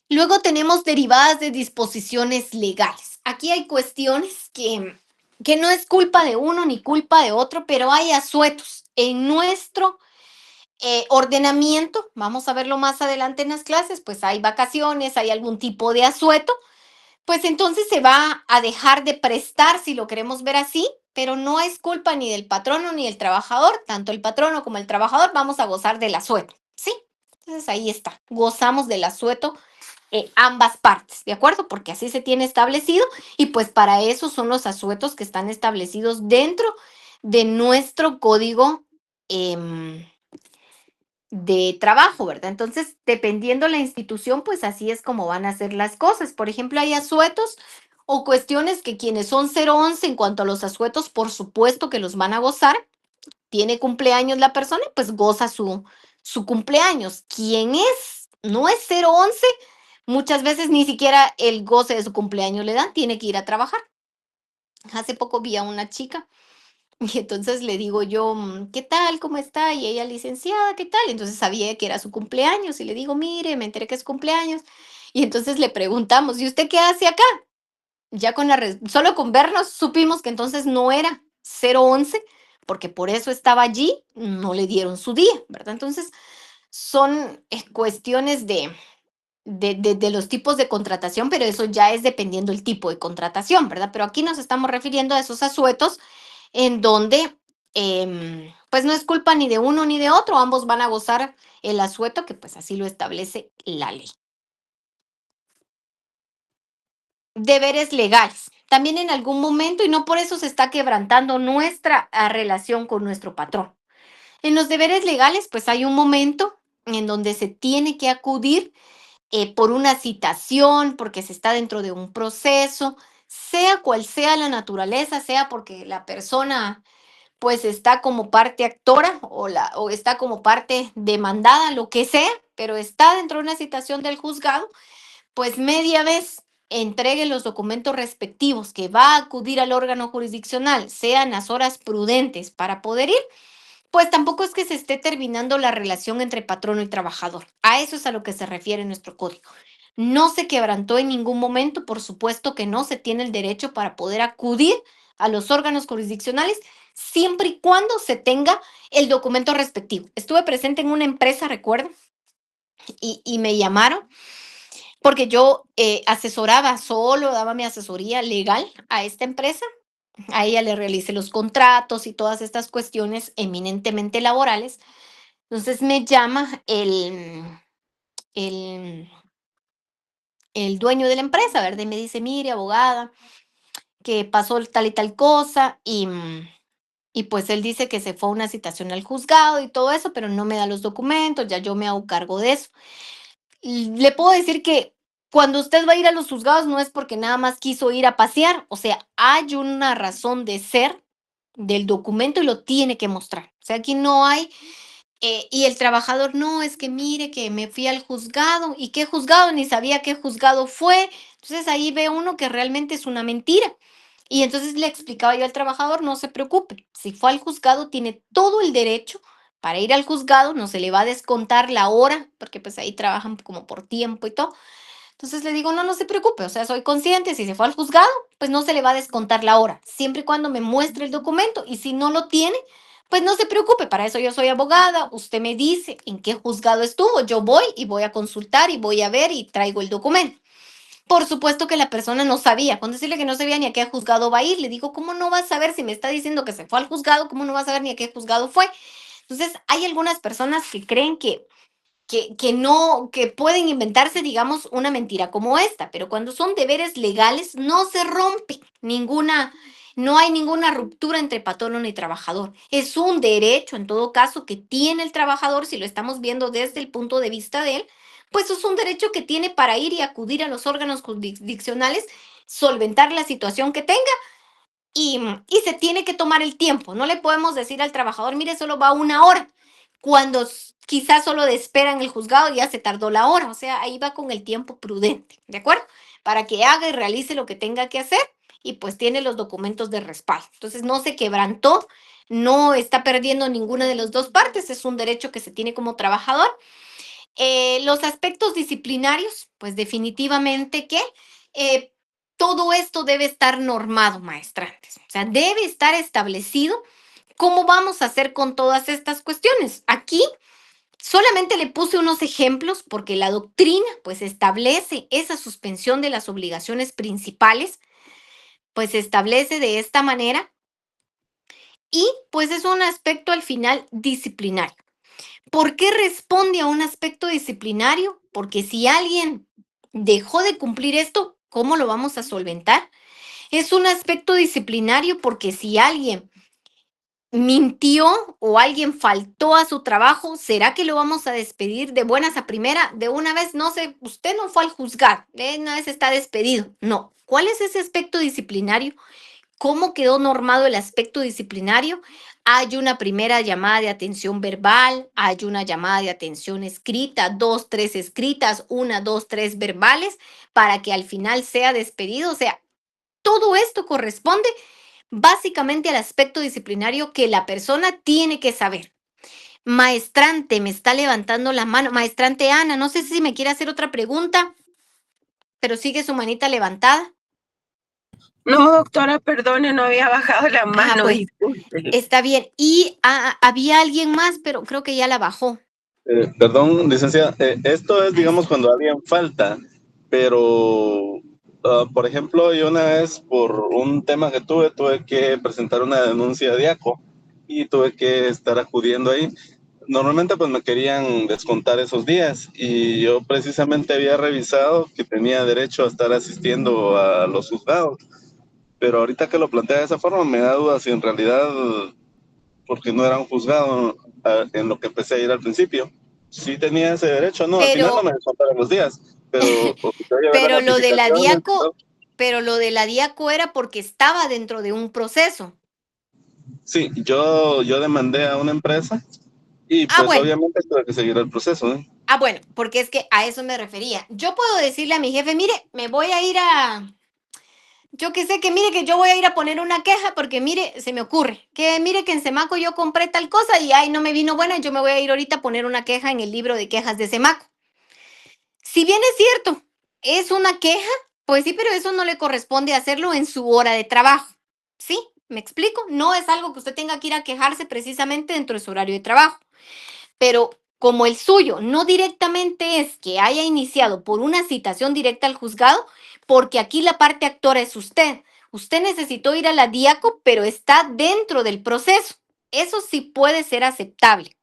Luego tenemos derivadas de disposiciones legales. Aquí hay cuestiones que no es culpa de uno ni culpa de otro, pero hay asuetos en nuestro ordenamiento. Vamos a verlo más adelante en las clases, pues hay vacaciones, hay algún tipo de asueto, pues entonces se va a dejar de prestar, si lo queremos ver así, pero no es culpa ni del patrono ni del trabajador. Tanto el patrono como el trabajador vamos a gozar del asueto, ¿sí? Entonces ahí está, gozamos del asueto ambas partes, ¿de acuerdo? Porque así se tiene establecido y pues para eso son los asuetos que están establecidos dentro de nuestro código de trabajo, ¿verdad? Entonces, dependiendo la institución, pues así es como van a ser las cosas. Por ejemplo, hay asuetos o cuestiones que quienes son 011 en cuanto a los asuetos, por supuesto que los van a gozar. Tiene cumpleaños la persona, pues goza su cumpleaños. Quien no es 011, muchas veces ni siquiera el goce de su cumpleaños le dan, tiene que ir a trabajar. Hace poco vi a una chica y entonces le digo yo, ¿qué tal? ¿Cómo está? Y ella, licenciada, ¿qué tal? Entonces sabía que era su cumpleaños y le digo, mire, me enteré que es cumpleaños. Y entonces le preguntamos, ¿y usted qué hace acá? Ya solo con vernos supimos que entonces no era 011, porque por eso estaba allí, no le dieron su día, ¿verdad? Entonces son cuestiones de los tipos de contratación, pero eso ya es dependiendo el tipo de contratación, ¿verdad? Pero aquí nos estamos refiriendo a esos asuetos en donde pues no es culpa ni de uno ni de otro, ambos van a gozar el asueto que pues así lo establece la ley. Deberes legales. También en algún momento, y no por eso se está quebrantando nuestra relación con nuestro patrón. En los deberes legales, pues hay un momento en donde se tiene que acudir por una citación, porque se está dentro de un proceso, sea cual sea la naturaleza, sea porque la persona pues está como parte actora o está como parte demandada, lo que sea, pero está dentro de una citación del juzgado, pues media vez entregue los documentos respectivos que va a acudir al órgano jurisdiccional, sean las horas prudentes para poder ir, pues tampoco es que se esté terminando la relación entre patrono y trabajador. A eso es a lo que se refiere nuestro código. No se quebrantó en ningún momento, por supuesto que no, se tiene el derecho para poder acudir a los órganos jurisdiccionales siempre y cuando se tenga el documento respectivo. Estuve presente en una empresa, recuerdo, y me llamaron porque yo asesoraba, solo daba mi asesoría legal a esta empresa. A ella le realicé los contratos y todas estas cuestiones eminentemente laborales. Entonces me llama el dueño de la empresa, ¿verdad? Y me dice, mire, abogada, que pasó tal y tal cosa y pues él dice que se fue a una citación al juzgado y todo eso, pero no me da los documentos, ya yo me hago cargo de eso. Y le puedo decir que cuando usted va a ir a los juzgados no es porque nada más quiso ir a pasear, o sea, hay una razón de ser del documento y lo tiene que mostrar. O sea, aquí no hay, y el trabajador, no, es que mire que me fui al juzgado, ¿y qué juzgado? Ni sabía qué juzgado fue. Entonces ahí ve uno que realmente es una mentira. Y entonces le explicaba yo al trabajador, no se preocupe, si fue al juzgado tiene todo el derecho para ir al juzgado, no se le va a descontar la hora, porque pues ahí trabajan como por tiempo y todo. Entonces le digo, no, no se preocupe, o sea, soy consciente, si se fue al juzgado, pues no se le va a descontar la hora, siempre y cuando me muestre el documento, y si no lo tiene, pues no se preocupe, para eso yo soy abogada, usted me dice en qué juzgado estuvo, yo voy y voy a consultar y voy a ver y traigo el documento. Por supuesto que la persona no sabía. Con decirle que no sabía ni a qué juzgado va a ir, le digo, ¿cómo no vas a saber si me está diciendo que se fue al juzgado? ¿Cómo no vas a saber ni a qué juzgado fue? Entonces, hay algunas personas que creen que no, que pueden inventarse, digamos, una mentira como esta, pero cuando son deberes legales no se rompe ninguna, no hay ninguna ruptura entre patrono y trabajador. Es un derecho, en todo caso, que tiene el trabajador, si lo estamos viendo desde el punto de vista de él, pues es un derecho que tiene para ir y acudir a los órganos jurisdiccionales, solventar la situación que tenga y se tiene que tomar el tiempo. No le podemos decir al trabajador, mire, solo va 1 hora, cuando quizás solo de espera en el juzgado ya se tardó la hora. O sea, ahí va con el tiempo prudente, ¿de acuerdo? Para que haga y realice lo que tenga que hacer y pues tiene los documentos de respaldo. Entonces no se quebrantó, no está perdiendo ninguna de las dos partes, es un derecho que se tiene como trabajador. Los aspectos disciplinarios, pues definitivamente que todo esto debe estar normado, maestrantes. O sea, debe estar establecido cómo vamos a hacer con todas estas cuestiones. Aquí solamente le puse unos ejemplos porque la doctrina pues establece esa suspensión de las obligaciones principales, pues se establece de esta manera y pues es un aspecto al final disciplinario. ¿Por qué responde a un aspecto disciplinario? Porque si alguien dejó de cumplir esto, ¿cómo lo vamos a solventar? Es un aspecto disciplinario porque si alguien mintió o alguien faltó a su trabajo, ¿será que lo vamos a despedir de buenas a primera? De una vez, no sé, usted no fue al juzgar, de una vez está despedido. No. ¿Cuál es ese aspecto disciplinario? ¿Cómo quedó normado el aspecto disciplinario? Hay una primera llamada de atención verbal, hay una llamada de atención escrita, 2, 3 escritas, 1, 2, 3 verbales, para que al final sea despedido. O sea, todo esto corresponde básicamente al aspecto disciplinario que la persona tiene que saber. Maestrante, me está levantando la mano. Maestrante Ana, no sé si me quiere hacer otra pregunta, pero sigue su manita levantada. No, doctora, perdone, no había bajado la mano. Pues Disculpe. está bien. Y había alguien más, pero creo que ya la bajó. Perdón, licenciada, esto es, digamos, cuando alguien falta, pero, por ejemplo, yo una vez por un tema que tuve que presentar una denuncia de IACO y tuve que estar acudiendo ahí. Normalmente pues me querían descontar esos días y yo precisamente había revisado que tenía derecho a estar asistiendo a los juzgados, pero ahorita que lo plantea de esa forma me da duda si en realidad, porque no era un juzgado en lo que empecé a ir al principio, sí tenía ese derecho, no, al final no me descontaron los días, pero pero lo de la DIACO, pero lo de la DIACO era porque estaba dentro de un proceso. Sí, yo demandé a una empresa y pues bueno. obviamente tuve que seguir el proceso, ¿eh? Bueno, porque es que a eso me refería. Yo puedo decirle a mi jefe, mire, me voy a ir yo que sé, que mire que yo voy a ir a poner una queja porque mire, se me ocurre, que mire que en Semaco yo compré tal cosa y ay, no me vino buena, yo me voy a ir ahorita a poner una queja en el libro de quejas de Semaco. Si bien es cierto, es una queja, pues sí, pero eso no le corresponde hacerlo en su hora de trabajo. ¿Sí? ¿Me explico? No es algo que usted tenga que ir a quejarse precisamente dentro de su horario de trabajo. Pero como el suyo no directamente es que haya iniciado por una citación directa al juzgado, porque aquí la parte actora es usted. Usted necesitó ir a la DIACO, pero está dentro del proceso. Eso sí puede ser aceptable.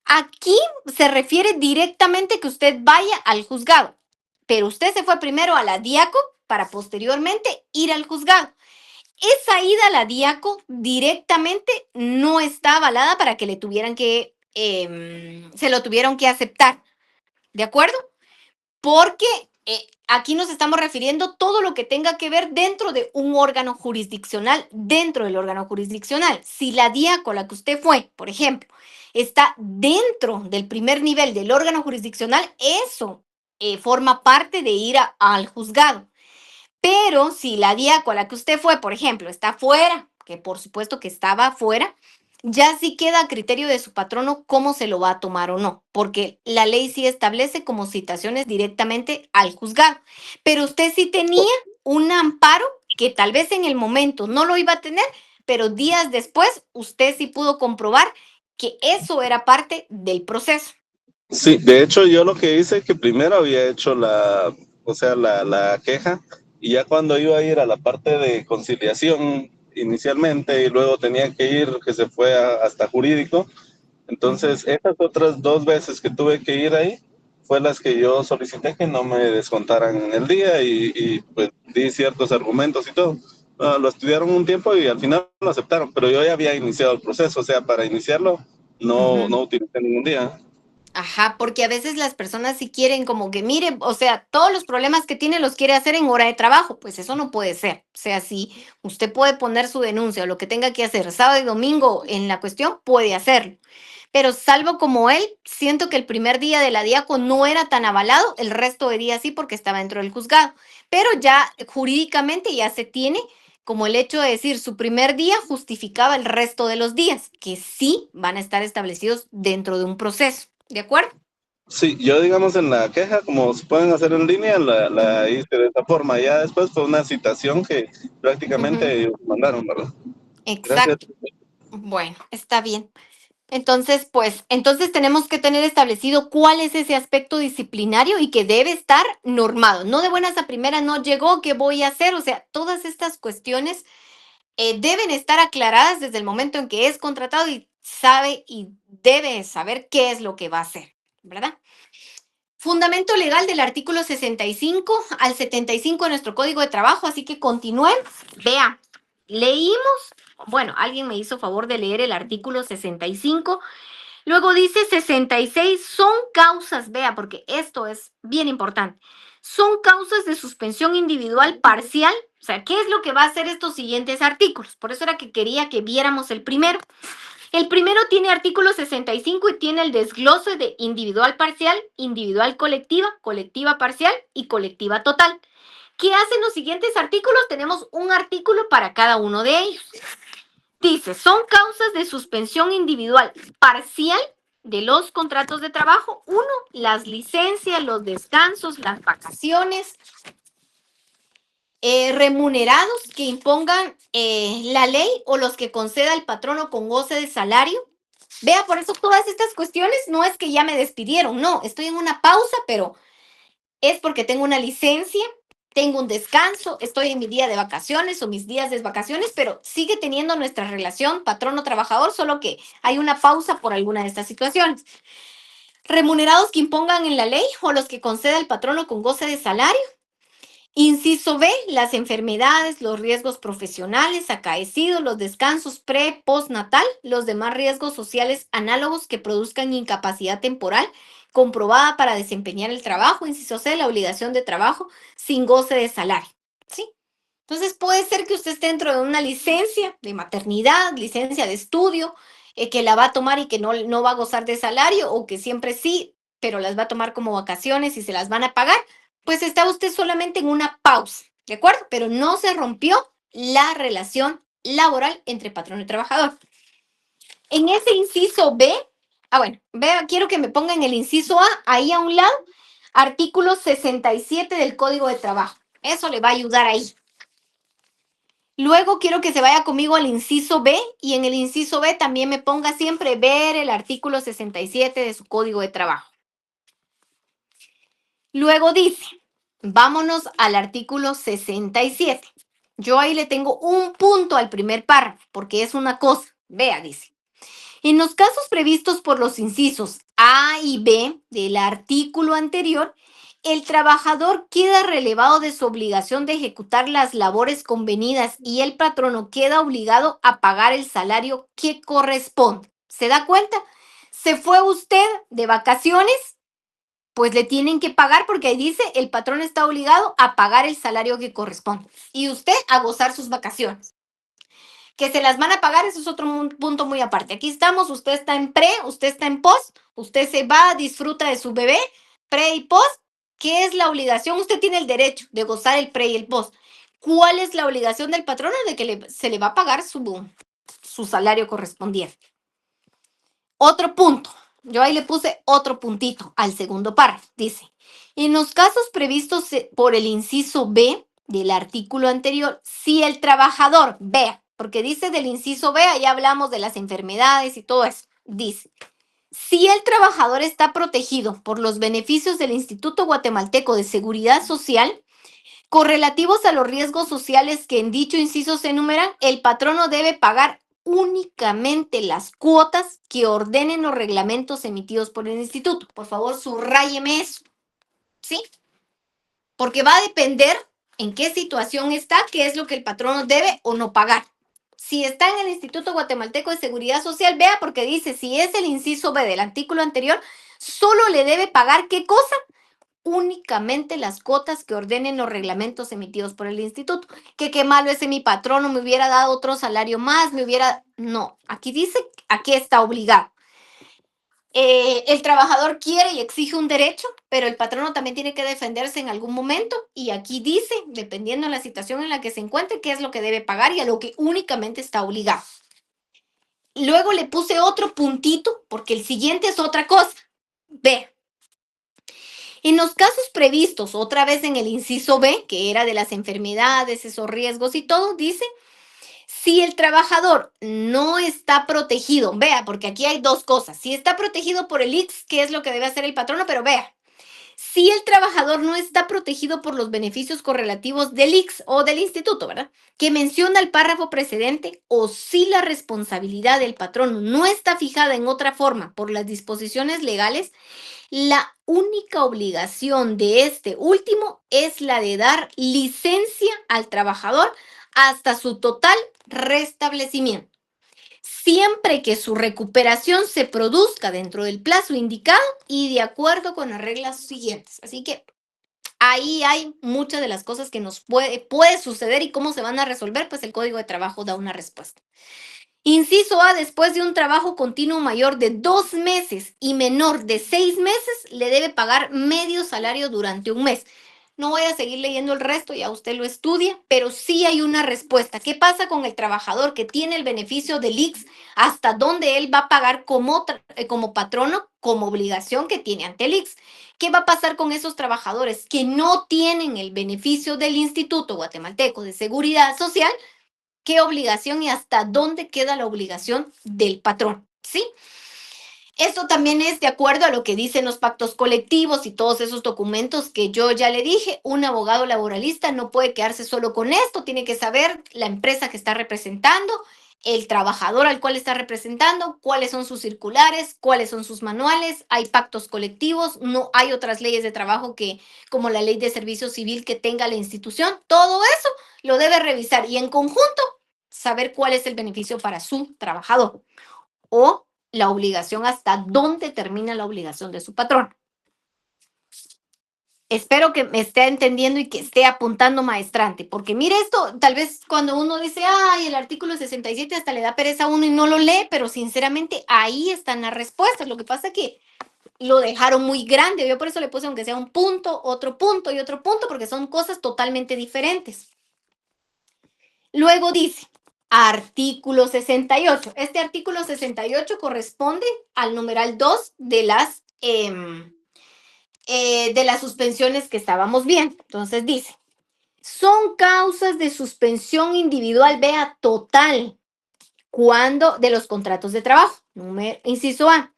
Aquí se refiere directamente que usted vaya al juzgado, pero usted se fue primero a la DIACO para posteriormente ir al juzgado. Esa ida a la DIACO directamente no está avalada para que le tuvieran que, se lo tuvieron que aceptar, ¿de acuerdo? Porque aquí nos estamos refiriendo todo lo que tenga que ver dentro de un órgano jurisdiccional, dentro del órgano jurisdiccional. Si la DIACO a la que usted fue, por ejemplo, está dentro del primer nivel del órgano jurisdiccional, eso forma parte de ir al juzgado. Pero si la DIACO a la que usted fue, por ejemplo, está fuera, que por supuesto que estaba fuera, ya sí queda a criterio de su patrono cómo se lo va a tomar o no, porque la ley sí establece como citaciones directamente al juzgado. Pero usted sí tenía un amparo que tal vez en el momento no lo iba a tener, pero días después usted sí pudo comprobar que eso era parte del proceso. Sí, de hecho yo lo que hice es que primero había hecho o sea, la queja, y ya cuando iba a ir a la parte de conciliación inicialmente y luego tenía que ir, que se fue hasta jurídico, entonces esas otras 2 veces que tuve que ir ahí fue las que yo solicité que no me descontaran en el día y pues di ciertos argumentos y todo. Lo estudiaron un tiempo y al final lo aceptaron, pero yo ya había iniciado el proceso, o sea, para iniciarlo no utilicé ningún día. Ajá, porque a veces las personas sí quieren como que, mire, o sea, todos los problemas que tiene los quiere hacer en hora de trabajo, pues eso no puede ser. O sea, si usted puede poner su denuncia o lo que tenga que hacer sábado y domingo en la cuestión, puede hacerlo. Pero salvo como él, siento que el primer día de la Diaco no era tan avalado, el resto de días sí porque estaba dentro del juzgado. Pero ya jurídicamente ya se tiene como el hecho de decir su primer día justificaba el resto de los días, que sí van a estar establecidos dentro de un proceso. ¿De acuerdo? Sí, yo digamos en la queja, como se pueden hacer en línea, la hice de esta forma. Ya después fue una citación que prácticamente ellos mandaron, ¿verdad? Gracias. Exacto. Bueno, está bien. Entonces, pues, entonces tenemos que tener establecido cuál es ese aspecto disciplinario y que debe estar normado. No de buenas a primeras no llegó, ¿qué voy a hacer? O sea, todas estas cuestiones deben estar aclaradas desde el momento en que es contratado y sabe y debe saber qué es lo que va a hacer, ¿verdad? Fundamento legal del artículo 65 al 75 de nuestro Código de Trabajo, así que continúen. Vea, leímos, bueno, alguien me hizo favor de leer el artículo 65. Luego dice 66 son causas, vea, porque esto es bien importante. Son causas de suspensión individual parcial. O sea, ¿qué es lo que va a hacer estos siguientes artículos? Por eso era que quería que viéramos el primero. El primero tiene artículo 65 y tiene el desglose de individual parcial, individual colectiva, colectiva parcial y colectiva total. ¿Qué hacen los siguientes artículos? Tenemos un artículo para cada uno de ellos. Dice, son causas de suspensión individual parcial de los contratos de trabajo. Uno, las licencias, los descansos, las vacaciones, remunerados que impongan la ley o los que conceda el patrono con goce de salario. Vea, por eso todas estas cuestiones no es que ya me despidieron, no, estoy en una pausa, pero es porque tengo una licencia, tengo un descanso, estoy en mi día de vacaciones o mis días de vacaciones, pero sigue teniendo nuestra relación patrono-trabajador, solo que hay una pausa por alguna de estas situaciones. Remunerados que impongan en la ley o los que conceda el patrono con goce de salario. Inciso B, las enfermedades, los riesgos profesionales acaecidos, los descansos postnatal, los demás riesgos sociales análogos que produzcan incapacidad temporal comprobada para desempeñar el trabajo. Inciso C, la obligación de trabajo sin goce de salario. ¿Sí? Entonces puede ser que usted esté dentro de una licencia de maternidad, licencia de estudio, que la va a tomar y que no va a gozar de salario, o que siempre sí, pero las va a tomar como vacaciones y se las van a pagar. Pues está usted solamente en una pausa, ¿de acuerdo? Pero no se rompió la relación laboral entre patrón y trabajador. En ese inciso B, bueno, vea, quiero que me ponga en el inciso A, ahí a un lado, artículo 67 del Código de Trabajo. Eso le va a ayudar ahí. Luego quiero que se vaya conmigo al inciso B y en el inciso B también me ponga siempre ver el artículo 67 de su Código de Trabajo. Luego dice, vámonos al artículo 67. Yo ahí le tengo un punto al primer párrafo, porque es una cosa. Vea, dice. En los casos previstos por los incisos A y B del artículo anterior, el trabajador queda relevado de su obligación de ejecutar las labores convenidas y el patrono queda obligado a pagar el salario que corresponde. ¿Se da cuenta? Se fue usted de vacaciones, pues le tienen que pagar porque ahí dice el patrón está obligado a pagar el salario que corresponde y usted a gozar sus vacaciones. Que se las van a pagar, eso es otro punto muy aparte. Aquí estamos, usted está en pre, usted está en post, usted se va, disfruta de su bebé, pre y post. ¿Qué es la obligación? Usted tiene el derecho de gozar el pre y el post. ¿Cuál es la obligación del patrono? De que se le va a pagar su salario correspondiente. Otro punto. Yo ahí le puse otro puntito al segundo párrafo. Dice, en los casos previstos por el inciso B del artículo anterior, si el trabajador, vea, porque dice del inciso B, ahí hablamos de las enfermedades y todo eso, dice, Si el trabajador está protegido por los beneficios del Instituto Guatemalteco de Seguridad Social, correlativos a los riesgos sociales que en dicho inciso se enumeran, el patrono debe pagar únicamente las cuotas que ordenen los reglamentos emitidos por el instituto. Por favor, subráyeme eso, ¿sí? Porque va a depender en qué situación está, qué es lo que el patrono debe o no pagar. Si está en el Instituto Guatemalteco de Seguridad Social, vea, porque dice, si es el inciso B del artículo anterior, solo le debe pagar, ¿qué cosa? Únicamente las cuotas que ordenen los reglamentos emitidos por el instituto. Que qué malo ese mi patrono, me hubiera dado otro salario más, No, aquí dice, aquí está obligado. El trabajador quiere y exige un derecho, pero el patrono también tiene que defenderse en algún momento y aquí dice, dependiendo de la situación en la que se encuentre, qué es lo que debe pagar y a lo que únicamente está obligado. Luego le puse otro puntito porque el siguiente es otra cosa. Ve. En los casos previstos, otra vez en el inciso B, que era de las enfermedades, esos riesgos y todo, dice, si el trabajador no está protegido, vea, porque aquí hay dos cosas, si está protegido por el IX, ¿qué es lo que debe hacer el patrono? Pero vea, si el trabajador no está protegido por los beneficios correlativos del IX o del instituto, ¿verdad? Que menciona el párrafo precedente, o si la responsabilidad del patrono no está fijada en otra forma por las disposiciones legales, la única obligación de este último es la de dar licencia al trabajador hasta su total restablecimiento, siempre que su recuperación se produzca dentro del plazo indicado y de acuerdo con las reglas siguientes. Así que ahí hay muchas de las cosas que nos puede suceder y cómo se van a resolver, pues el Código de Trabajo da una respuesta. Inciso A, después de un trabajo continuo mayor de 2 meses y menor de 6 meses, le debe pagar medio salario durante un mes. No voy a seguir leyendo el resto, ya usted lo estudia, pero sí hay una respuesta. ¿Qué pasa con el trabajador que tiene el beneficio del IX? ¿Hasta dónde él va a pagar como patrono, como obligación que tiene ante el IX? ¿Qué va a pasar con esos trabajadores que no tienen el beneficio del Instituto Guatemalteco de Seguridad Social? ¿Qué obligación y hasta dónde queda la obligación del patrón? ¿Sí? Esto también es de acuerdo a lo que dicen los pactos colectivos y todos esos documentos que yo ya le dije. Un abogado laboralista no puede quedarse solo con esto, tiene que saber la empresa que está representando, el trabajador al cual está representando, cuáles son sus circulares, cuáles son sus manuales, hay pactos colectivos, no hay otras leyes de trabajo que, como la ley de servicio civil que tenga la institución. Todo eso lo debe revisar y en conjunto saber cuál es el beneficio para su trabajador o la obligación, hasta dónde termina la obligación de su patrón. Espero que me esté entendiendo y que esté apuntando, maestrante, porque mire esto, tal vez cuando uno dice, ay, el artículo 67 hasta le da pereza a uno y no lo lee, pero sinceramente ahí están las respuestas. Lo que pasa es que lo dejaron muy grande, yo por eso le puse aunque sea un punto, otro punto y otro punto, porque son cosas totalmente diferentes. Luego dice, artículo 68. Este artículo 68 corresponde al numeral 2 de las suspensiones que estábamos viendo. Entonces dice, son causas de suspensión individual, vea, total, cuando de los contratos de trabajo. Inciso A,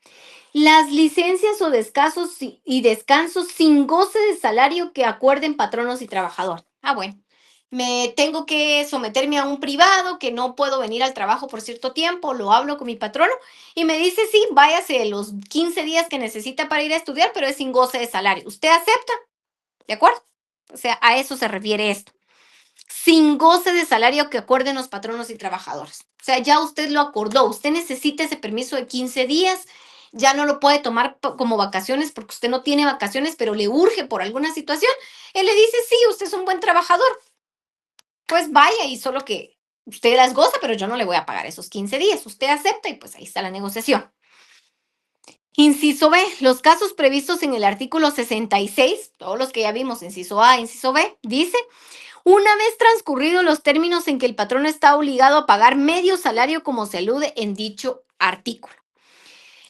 las licencias o descansos y descansos sin goce de salario que acuerden patronos y trabajador. Ah, bueno. Me tengo que someterme a un privado, que no puedo venir al trabajo por cierto tiempo, lo hablo con mi patrono y me dice, sí, váyase los 15 días que necesita para ir a estudiar, pero es sin goce de salario. ¿Usted acepta? ¿De acuerdo? O sea, a eso se refiere esto. Sin goce de salario que acuerden los patronos y trabajadores. O sea, ya usted lo acordó, usted necesita ese permiso de 15 días, ya no lo puede tomar como vacaciones porque usted no tiene vacaciones, pero le urge por alguna situación. Él le dice, sí, usted es un buen trabajador. Pues vaya y solo que usted las goza, pero yo no le voy a pagar esos 15 días. Usted acepta y pues ahí está la negociación. Inciso B, los casos previstos en el artículo 66, todos los que ya vimos, inciso A, inciso B, dice, una vez transcurridos los términos en que el patrón está obligado a pagar medio salario como se alude en dicho artículo.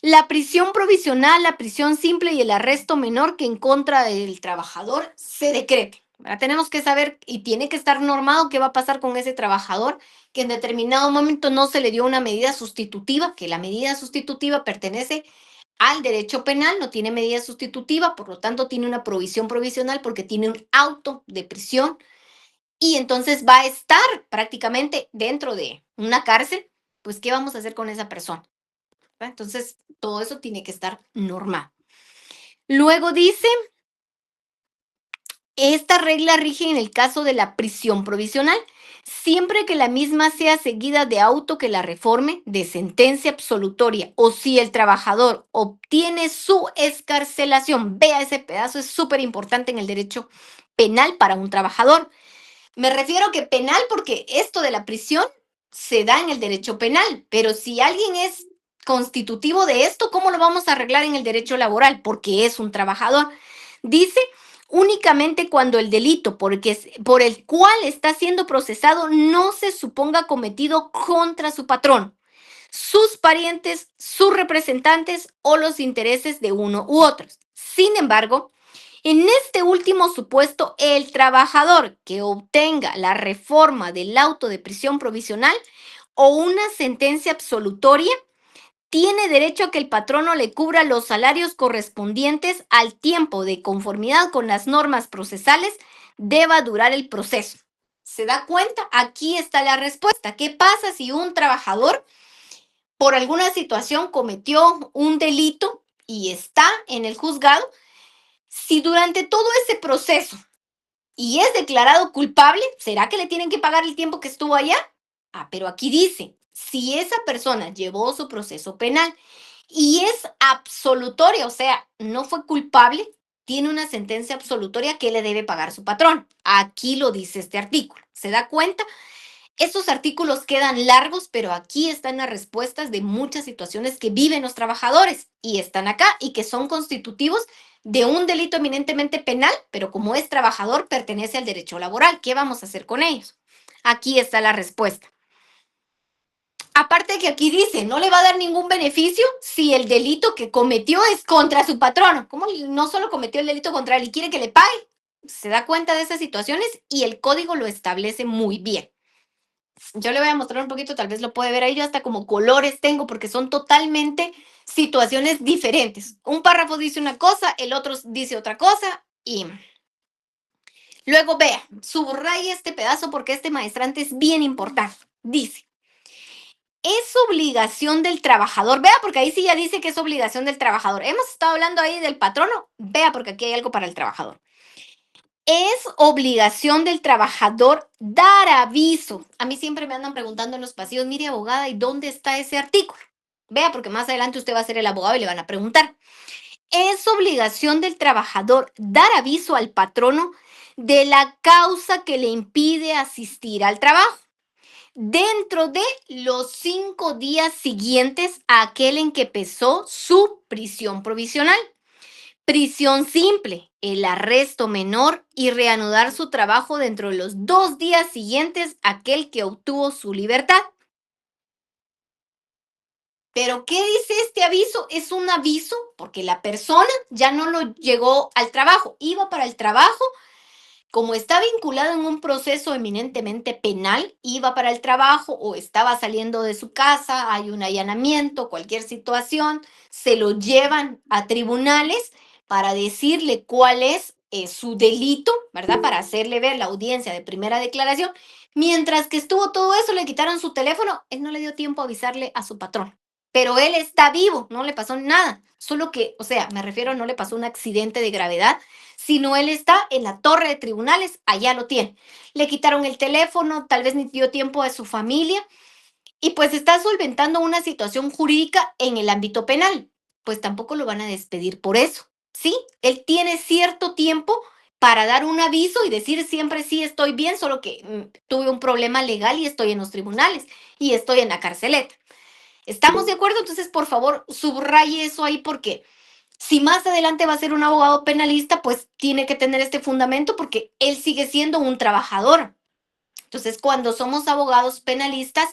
La prisión provisional, la prisión simple y el arresto menor que en contra del trabajador se decrete. Ahora tenemos que saber y tiene que estar normado qué va a pasar con ese trabajador que en determinado momento no se le dio una medida sustitutiva, que la medida sustitutiva pertenece al derecho penal, no tiene medida sustitutiva, por lo tanto tiene una provisión provisional porque tiene un auto de prisión y entonces va a estar prácticamente dentro de una cárcel, pues ¿qué vamos a hacer con esa persona? ¿Va? Entonces, todo eso tiene que estar normal. Luego dice, esta regla rige en el caso de la prisión provisional, siempre que la misma sea seguida de auto que la reforme, de sentencia absolutoria, o si el trabajador obtiene su escarcelación. Vea, ese pedazo es súper importante en el derecho penal para un trabajador. Me refiero que penal porque esto de la prisión se da en el derecho penal, pero si alguien es constitutivo de esto, ¿cómo lo vamos a arreglar en el derecho laboral? Porque es un trabajador. Dice únicamente cuando el delito por el cual está siendo procesado no se suponga cometido contra su patrón, sus parientes, sus representantes o los intereses de uno u otros. Sin embargo, en este último supuesto, el trabajador que obtenga la reforma del auto de prisión provisional o una sentencia absolutoria tiene derecho a que el patrono le cubra los salarios correspondientes al tiempo de conformidad con las normas procesales deba durar el proceso. ¿Se da cuenta? Aquí está la respuesta. ¿Qué pasa si un trabajador por alguna situación cometió un delito y está en el juzgado? Si durante todo ese proceso y es declarado culpable, ¿será que le tienen que pagar el tiempo que estuvo allá? Ah, pero aquí dice, si esa persona llevó su proceso penal y es absolutoria, o sea, no fue culpable, tiene una sentencia absolutoria que le debe pagar su patrón. Aquí lo dice este artículo. ¿Se da cuenta? Estos artículos quedan largos, pero aquí están las respuestas de muchas situaciones que viven los trabajadores y están acá y que son constitutivos de un delito eminentemente penal, pero como es trabajador, pertenece al derecho laboral. ¿Qué vamos a hacer con ellos? Aquí está la respuesta. Aparte que aquí dice, no le va a dar ningún beneficio si el delito que cometió es contra su patrono. ¿Cómo no solo cometió el delito contra él y quiere que le pague? Se da cuenta de esas situaciones y el código lo establece muy bien. Yo le voy a mostrar un poquito, tal vez lo puede ver ahí, yo hasta como colores tengo, porque son totalmente situaciones diferentes. Un párrafo dice una cosa, el otro dice otra cosa, y luego vea, subraya este pedazo porque este maestrante es bien importante. Dice, es obligación del trabajador, vea, porque ahí sí ya dice que es obligación del trabajador. Hemos estado hablando ahí del patrono, vea, porque aquí hay algo para el trabajador. Es obligación del trabajador dar aviso. A mí siempre me andan preguntando en los pasillos, mire abogada, ¿y dónde está ese artículo? Vea, porque más adelante usted va a ser el abogado y le van a preguntar. Es obligación del trabajador dar aviso al patrono de la causa que le impide asistir al trabajo dentro de los 5 días siguientes a aquel en que empezó su prisión provisional. Prisión simple, el arresto menor y reanudar su trabajo dentro de los 2 días siguientes a aquel que obtuvo su libertad. Pero, ¿qué dice este aviso? Es un aviso porque la persona ya no lo llegó al trabajo, iba para el trabajo, como está vinculado en un proceso eminentemente penal, iba para el trabajo o estaba saliendo de su casa, hay un allanamiento, cualquier situación, se lo llevan a tribunales para decirle cuál es su delito, ¿verdad? Para hacerle ver la audiencia de primera declaración. Mientras que estuvo todo eso, le quitaron su teléfono, él no le dio tiempo a avisarle a su patrón. Pero él está vivo, no le pasó nada. Solo que, o sea, me refiero, no le pasó un accidente de gravedad, sino él está en la torre de tribunales, allá lo tiene. Le quitaron el teléfono, tal vez ni dio tiempo a su familia y pues está solventando una situación jurídica en el ámbito penal. Pues tampoco lo van a despedir por eso, ¿sí? Él tiene cierto tiempo para dar un aviso y decir siempre sí estoy bien, solo que tuve un problema legal y estoy en los tribunales y estoy en la carceleta. ¿Estamos de acuerdo? Entonces, por favor, subraye eso ahí porque si más adelante va a ser un abogado penalista, pues tiene que tener este fundamento porque él sigue siendo un trabajador. Entonces, cuando somos abogados penalistas,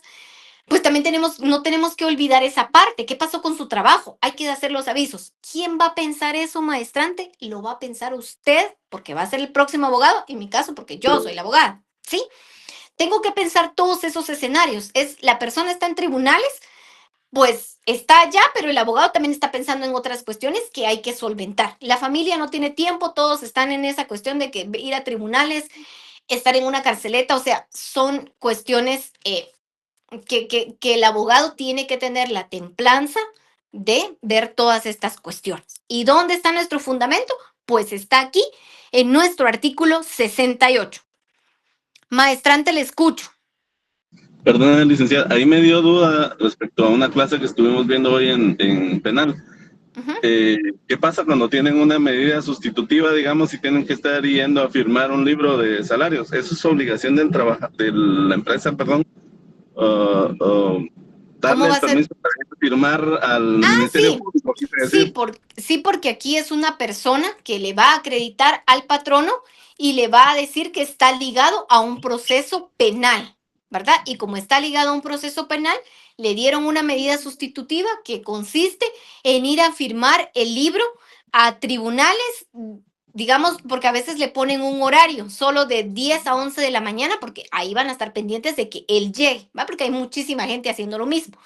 pues también no tenemos que olvidar esa parte. ¿Qué pasó con su trabajo? Hay que hacer los avisos. ¿Quién va a pensar eso, maestrante? Lo va a pensar usted, porque va a ser el próximo abogado, en mi caso, porque yo soy la abogada, ¿sí? Tengo que pensar todos esos escenarios. La persona está en tribunales, pues está allá, pero el abogado también está pensando en otras cuestiones que hay que solventar. La familia no tiene tiempo, todos están en esa cuestión de que ir a tribunales, estar en una carceleta, o sea, son cuestiones que el abogado tiene que tener la templanza de ver todas estas cuestiones. ¿Y dónde está nuestro fundamento? Pues está aquí en nuestro artículo 68. Maestrante, le escucho. Perdón, licenciada, ahí me dio duda respecto a una clase que estuvimos viendo hoy en penal. Ujú. ¿Qué pasa cuando tienen una medida sustitutiva, digamos, y tienen que estar yendo a firmar un libro de salarios? ¿Eso es obligación del de la empresa, perdón? ¿Cómo Darle va el a ser? permiso para firmar al Ministerio Sí, Público, quise sí, decir. sí, porque aquí es una persona que le va a acreditar al patrono y le va a decir que está ligado a un proceso penal, ¿verdad? Y como está ligado a un proceso penal, le dieron una medida sustitutiva que consiste en ir a firmar el libro a tribunales, digamos, porque a veces le ponen un horario solo de 10 a 11 de la mañana, porque ahí van a estar pendientes de que él llegue, ¿va? Porque hay muchísima gente haciendo lo mismo.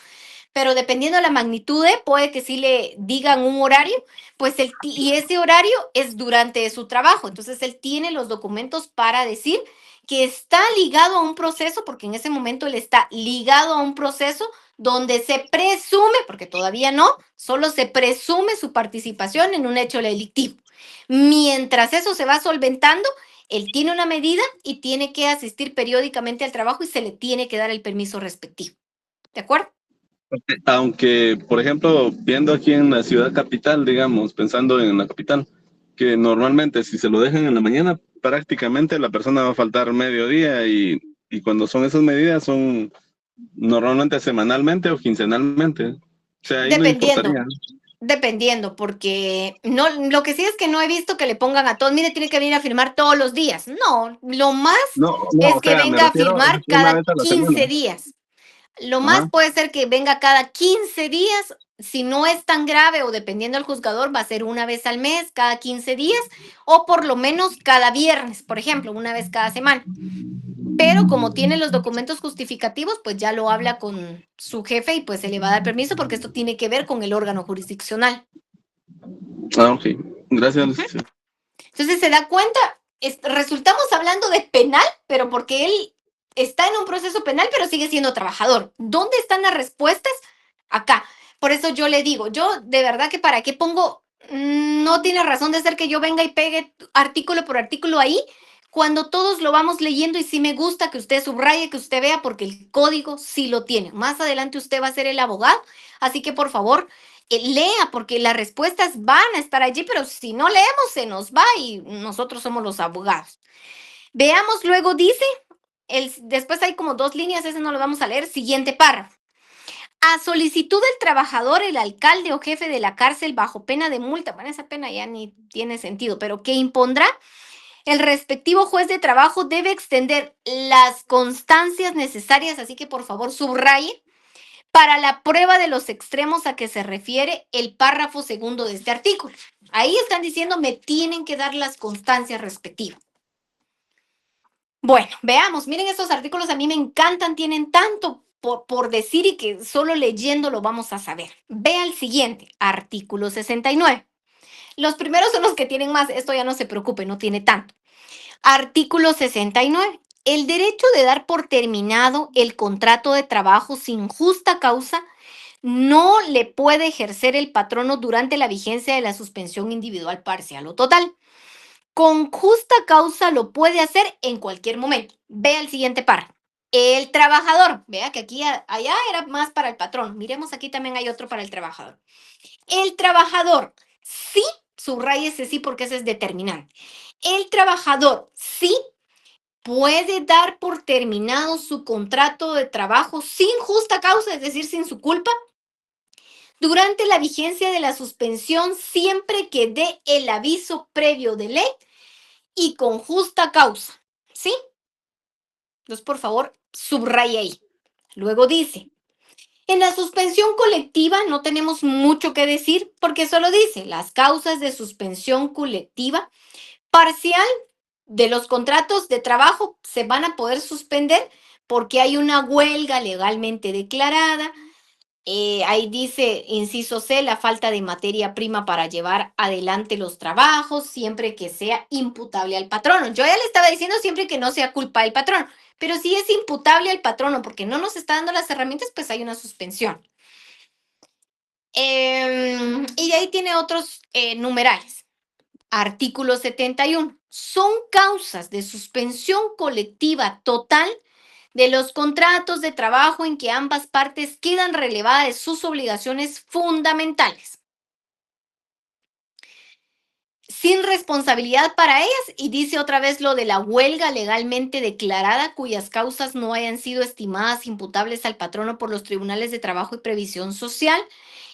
Pero dependiendo de la magnitud puede que sí le digan un horario, pues y ese horario es durante su trabajo. Entonces él tiene los documentos para decir que está ligado a un proceso, porque en ese momento él está ligado a un proceso donde se presume, porque todavía no, solo se presume su participación en un hecho delictivo. Mientras eso se va solventando, él tiene una medida y tiene que asistir periódicamente al trabajo y se le tiene que dar el permiso respectivo. ¿De acuerdo? Aunque, por ejemplo, viendo aquí en la ciudad capital, digamos, pensando en la capital, que normalmente si se lo dejan en la mañana, prácticamente la persona va a faltar mediodía y cuando son esas medidas son normalmente semanalmente o quincenalmente. O sea, ahí no importaría. Dependiendo, porque no, lo que sí es que no he visto que le pongan a todos, mire, tiene que venir a firmar todos los días. No, lo más No, no, es o que sea, me venga a refiero firmar una cada vez a la semana. 15 días. Lo más Ajá. puede ser que venga cada 15 días. Si no es tan grave o dependiendo del juzgador, va a ser una vez al mes, cada 15 días, o por lo menos cada viernes, por ejemplo, una vez cada semana. Pero como tiene los documentos justificativos, pues ya lo habla con su jefe y pues se le va a dar permiso porque esto tiene que ver con el órgano jurisdiccional. Ah, ok. Gracias, Ujú. licenciado. Entonces se da cuenta, resultamos hablando de penal, pero porque él está en un proceso penal, pero sigue siendo trabajador. ¿Dónde están las respuestas? Acá. Por eso yo le digo, yo de verdad que para qué pongo, no tiene razón de ser que yo venga y pegue artículo por artículo ahí, cuando todos lo vamos leyendo y sí me gusta que usted subraye, que usted vea, porque el código sí lo tiene. Más adelante usted va a ser el abogado, así que por favor, lea, porque las respuestas van a estar allí, pero si no leemos se nos va y nosotros somos los abogados. Veamos, luego dice, después hay como 2 líneas, ese no lo vamos a leer, siguiente párrafo. A solicitud del trabajador, el alcalde o jefe de la cárcel bajo pena de multa, bueno, esa pena ya ni tiene sentido, pero que impondrá el respectivo juez de trabajo debe extender las constancias necesarias, así que por favor subraye, para la prueba de los extremos a que se refiere el párrafo segundo de este artículo. Ahí están diciendo, me tienen que dar las constancias respectivas. Bueno, veamos, miren estos artículos, a mí me encantan, tienen tanto por decir y que solo leyéndolo vamos a saber. Vea el siguiente, artículo 69. Los primeros son los que tienen más, esto ya no se preocupe, no tiene tanto. Artículo 69. El derecho de dar por terminado el contrato de trabajo sin justa causa no le puede ejercer el patrono durante la vigencia de la suspensión individual, parcial o total. Con justa causa lo puede hacer en cualquier momento. Vea el siguiente párrafo. El trabajador, vea que aquí allá era más para el patrón. Miremos aquí también hay otro para el trabajador. El trabajador sí, subraya ese sí porque ese es determinante. El trabajador sí puede dar por terminado su contrato de trabajo sin justa causa, es decir, sin su culpa, durante la vigencia de la suspensión siempre que dé el aviso previo de ley y con justa causa, ¿sí? Entonces, por favor, subraya ahí. Luego dice, en la suspensión colectiva no tenemos mucho que decir porque solo dice las causas de suspensión colectiva parcial de los contratos de trabajo se van a poder suspender porque hay una huelga legalmente declarada, Ahí dice, inciso C, la falta de materia prima para llevar adelante los trabajos, siempre que sea imputable al patrono. Yo ya le estaba diciendo siempre que no sea culpa del patrono, pero si es imputable al patrono porque no nos está dando las herramientas, pues hay una suspensión. Y de ahí tiene otros numerales. Artículo 71. Son causas de suspensión colectiva total de los contratos de trabajo en que ambas partes quedan relevadas de sus obligaciones fundamentales, sin responsabilidad para ellas, y dice otra vez lo de la huelga legalmente declarada cuyas causas no hayan sido estimadas imputables al patrono por los tribunales de trabajo y previsión social,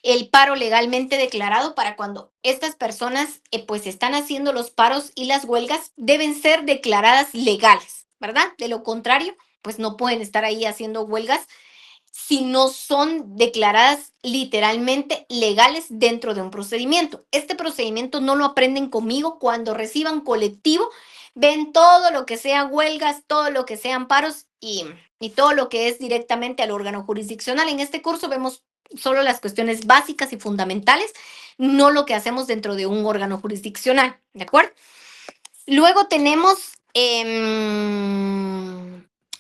el paro legalmente declarado para cuando estas personas pues están haciendo los paros y las huelgas deben ser declaradas legales, ¿verdad? De lo contrario, pues no pueden estar ahí haciendo huelgas si no son declaradas literalmente legales dentro de un procedimiento. Este procedimiento no lo aprenden conmigo. Cuando reciban colectivo, ven todo lo que sea huelgas, todo lo que sean paros y todo lo que es directamente al órgano jurisdiccional. En este curso vemos solo las cuestiones básicas y fundamentales, no lo que hacemos dentro de un órgano jurisdiccional, ¿de acuerdo? Luego tenemos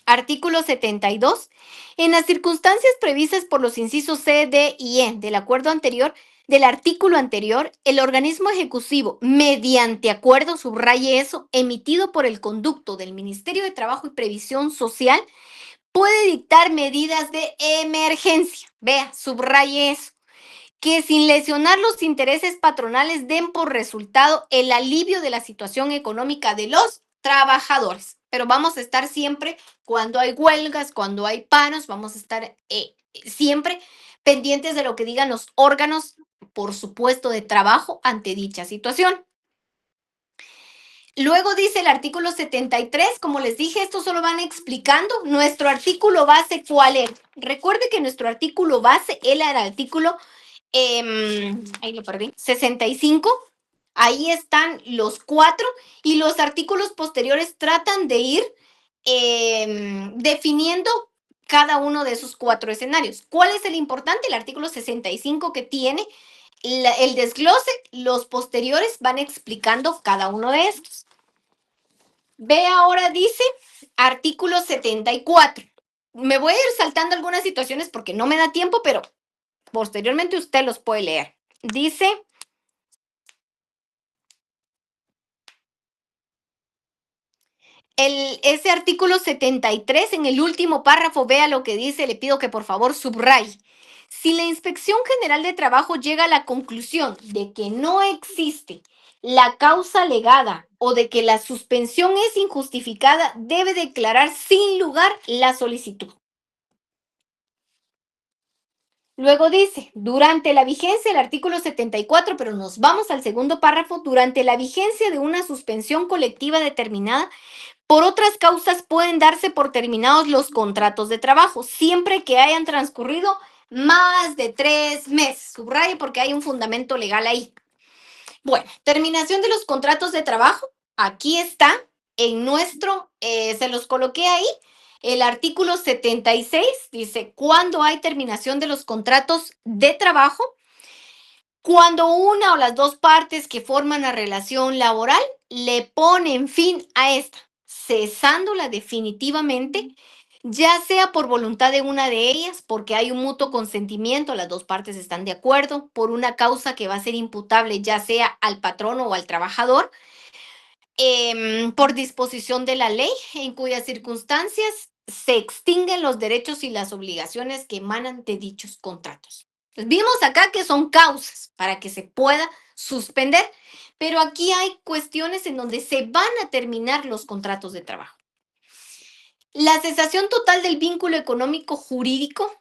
artículo 72. En las circunstancias previstas por los incisos C, D y E del acuerdo anterior, del artículo anterior, el organismo ejecutivo, mediante acuerdo, subraye eso, emitido por el conducto del Ministerio de Trabajo y Previsión Social, puede dictar medidas de emergencia. Vea, subraye eso, que sin lesionar los intereses patronales den por resultado el alivio de la situación económica de los trabajadores. Pero vamos a estar siempre, cuando hay huelgas, cuando hay paros, vamos a estar siempre pendientes de lo que digan los órganos, por supuesto, de trabajo ante dicha situación. Luego dice el artículo 73, como les dije, esto solo van explicando. Nuestro artículo base, ¿cuál es? Recuerde que nuestro artículo base, él era el artículo ahí lo perdí, 65, ahí están los 4 y los artículos posteriores tratan de ir definiendo cada uno de esos 4 escenarios. ¿Cuál es el importante? El artículo 65 que tiene el desglose, los posteriores van explicando cada uno de estos. Ve ahora dice artículo 74. Me voy a ir saltando algunas situaciones porque no me da tiempo, pero posteriormente usted los puede leer. Dice, ese artículo 73, en el último párrafo, vea lo que dice, le pido que por favor subraye. Si la Inspección General de Trabajo llega a la conclusión de que no existe la causa alegada o de que la suspensión es injustificada, debe declarar sin lugar la solicitud. Luego dice, durante la vigencia del artículo 74, pero nos vamos al segundo párrafo, durante la vigencia de una suspensión colectiva determinada, por otras causas pueden darse por terminados los contratos de trabajo, siempre que hayan transcurrido más de 3 meses. Subraye porque hay un fundamento legal ahí. Bueno, terminación de los contratos de trabajo. Aquí está, en nuestro, se los coloqué ahí. El artículo 76 dice, ¿cuándo hay terminación de los contratos de trabajo? Cuando una o las dos partes que forman la relación laboral le ponen fin a esta, cesándola definitivamente, ya sea por voluntad de una de ellas, porque hay un mutuo consentimiento, las dos partes están de acuerdo, por una causa que va a ser imputable ya sea al patrono o al trabajador, por disposición de la ley, en cuyas circunstancias se extinguen los derechos y las obligaciones que emanan de dichos contratos. Entonces, vimos acá que son causas para que se pueda suspender, pero aquí hay cuestiones en donde se van a terminar los contratos de trabajo. La cesación total del vínculo económico jurídico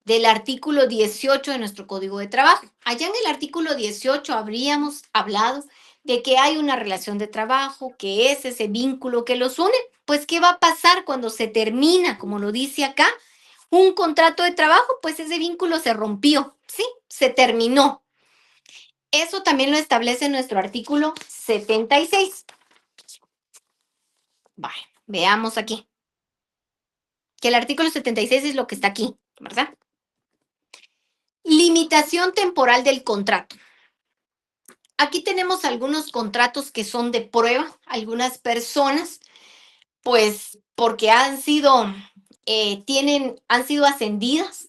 del artículo 18 de nuestro Código de Trabajo. Allá en el artículo 18 habríamos hablado de que hay una relación de trabajo, que es ese vínculo que los une. Pues, ¿qué va a pasar cuando se termina, como lo dice acá, un contrato de trabajo? Pues ese vínculo se rompió, ¿sí? Se terminó. Eso también lo establece nuestro artículo 76. Vale, veamos aquí. Que el artículo 76 es lo que está aquí, ¿verdad? Limitación temporal del contrato. Aquí tenemos algunos contratos que son de prueba. Algunas personas, pues, porque han sido ascendidas,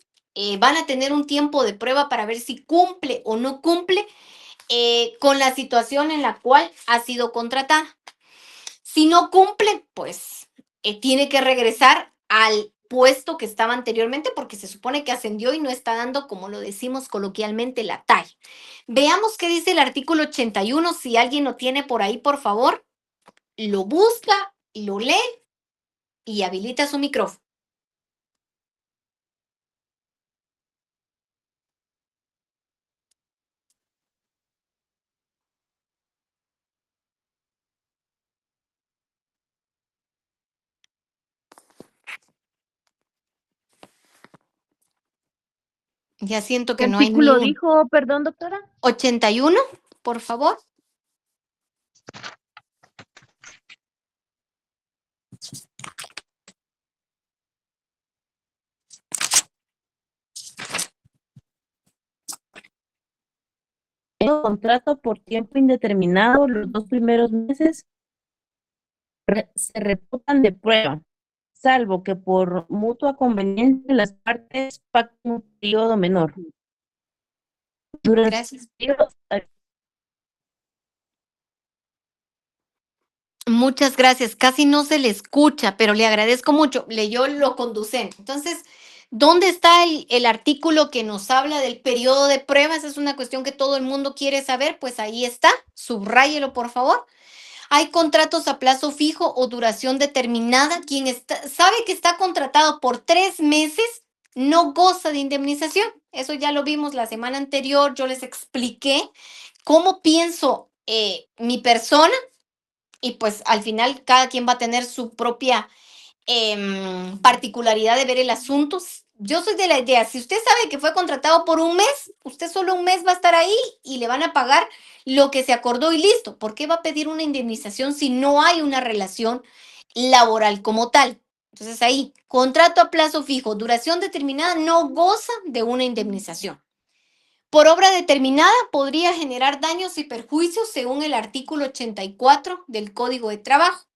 van a tener un tiempo de prueba para ver si cumple o no cumple con la situación en la cual ha sido contratada. Si no cumple, pues tiene que regresar al puesto que estaba anteriormente porque se supone que ascendió y no está dando, como lo decimos coloquialmente, la talla. Veamos qué dice el artículo 81. Si alguien lo tiene por ahí, por favor, lo busca, lo lee y habilita su micrófono. Ya siento ¿Qué que no hay artículo ni dijo, perdón, doctora? 81, por favor. El contrato por tiempo indeterminado, los 2 primeros meses se reputan de prueba, salvo que por mutua conveniencia las partes pacten un periodo menor. Durante Gracias. el periodo, Muchas gracias. Casi no se le escucha, pero le agradezco mucho. Leyó lo conducente. Entonces, ¿dónde está el artículo que nos habla del periodo de pruebas? Es una cuestión que todo el mundo quiere saber. Pues ahí está. Subráyelo, por favor. Hay contratos a plazo fijo o duración determinada. Quien sabe que está contratado por 3 meses no goza de indemnización. Eso ya lo vimos la semana anterior. Yo les expliqué cómo pienso mi persona. Y pues al final cada quien va a tener su propia particularidad de ver el asunto. Yo soy de la idea, si usted sabe que fue contratado por un mes, usted solo un mes va a estar ahí y le van a pagar lo que se acordó y listo. ¿Por qué va a pedir una indemnización si no hay una relación laboral como tal? Entonces ahí, contrato a plazo fijo, duración determinada, no goza de una indemnización. Por obra determinada podría generar daños y perjuicios según el artículo 84 del Código de Trabajo.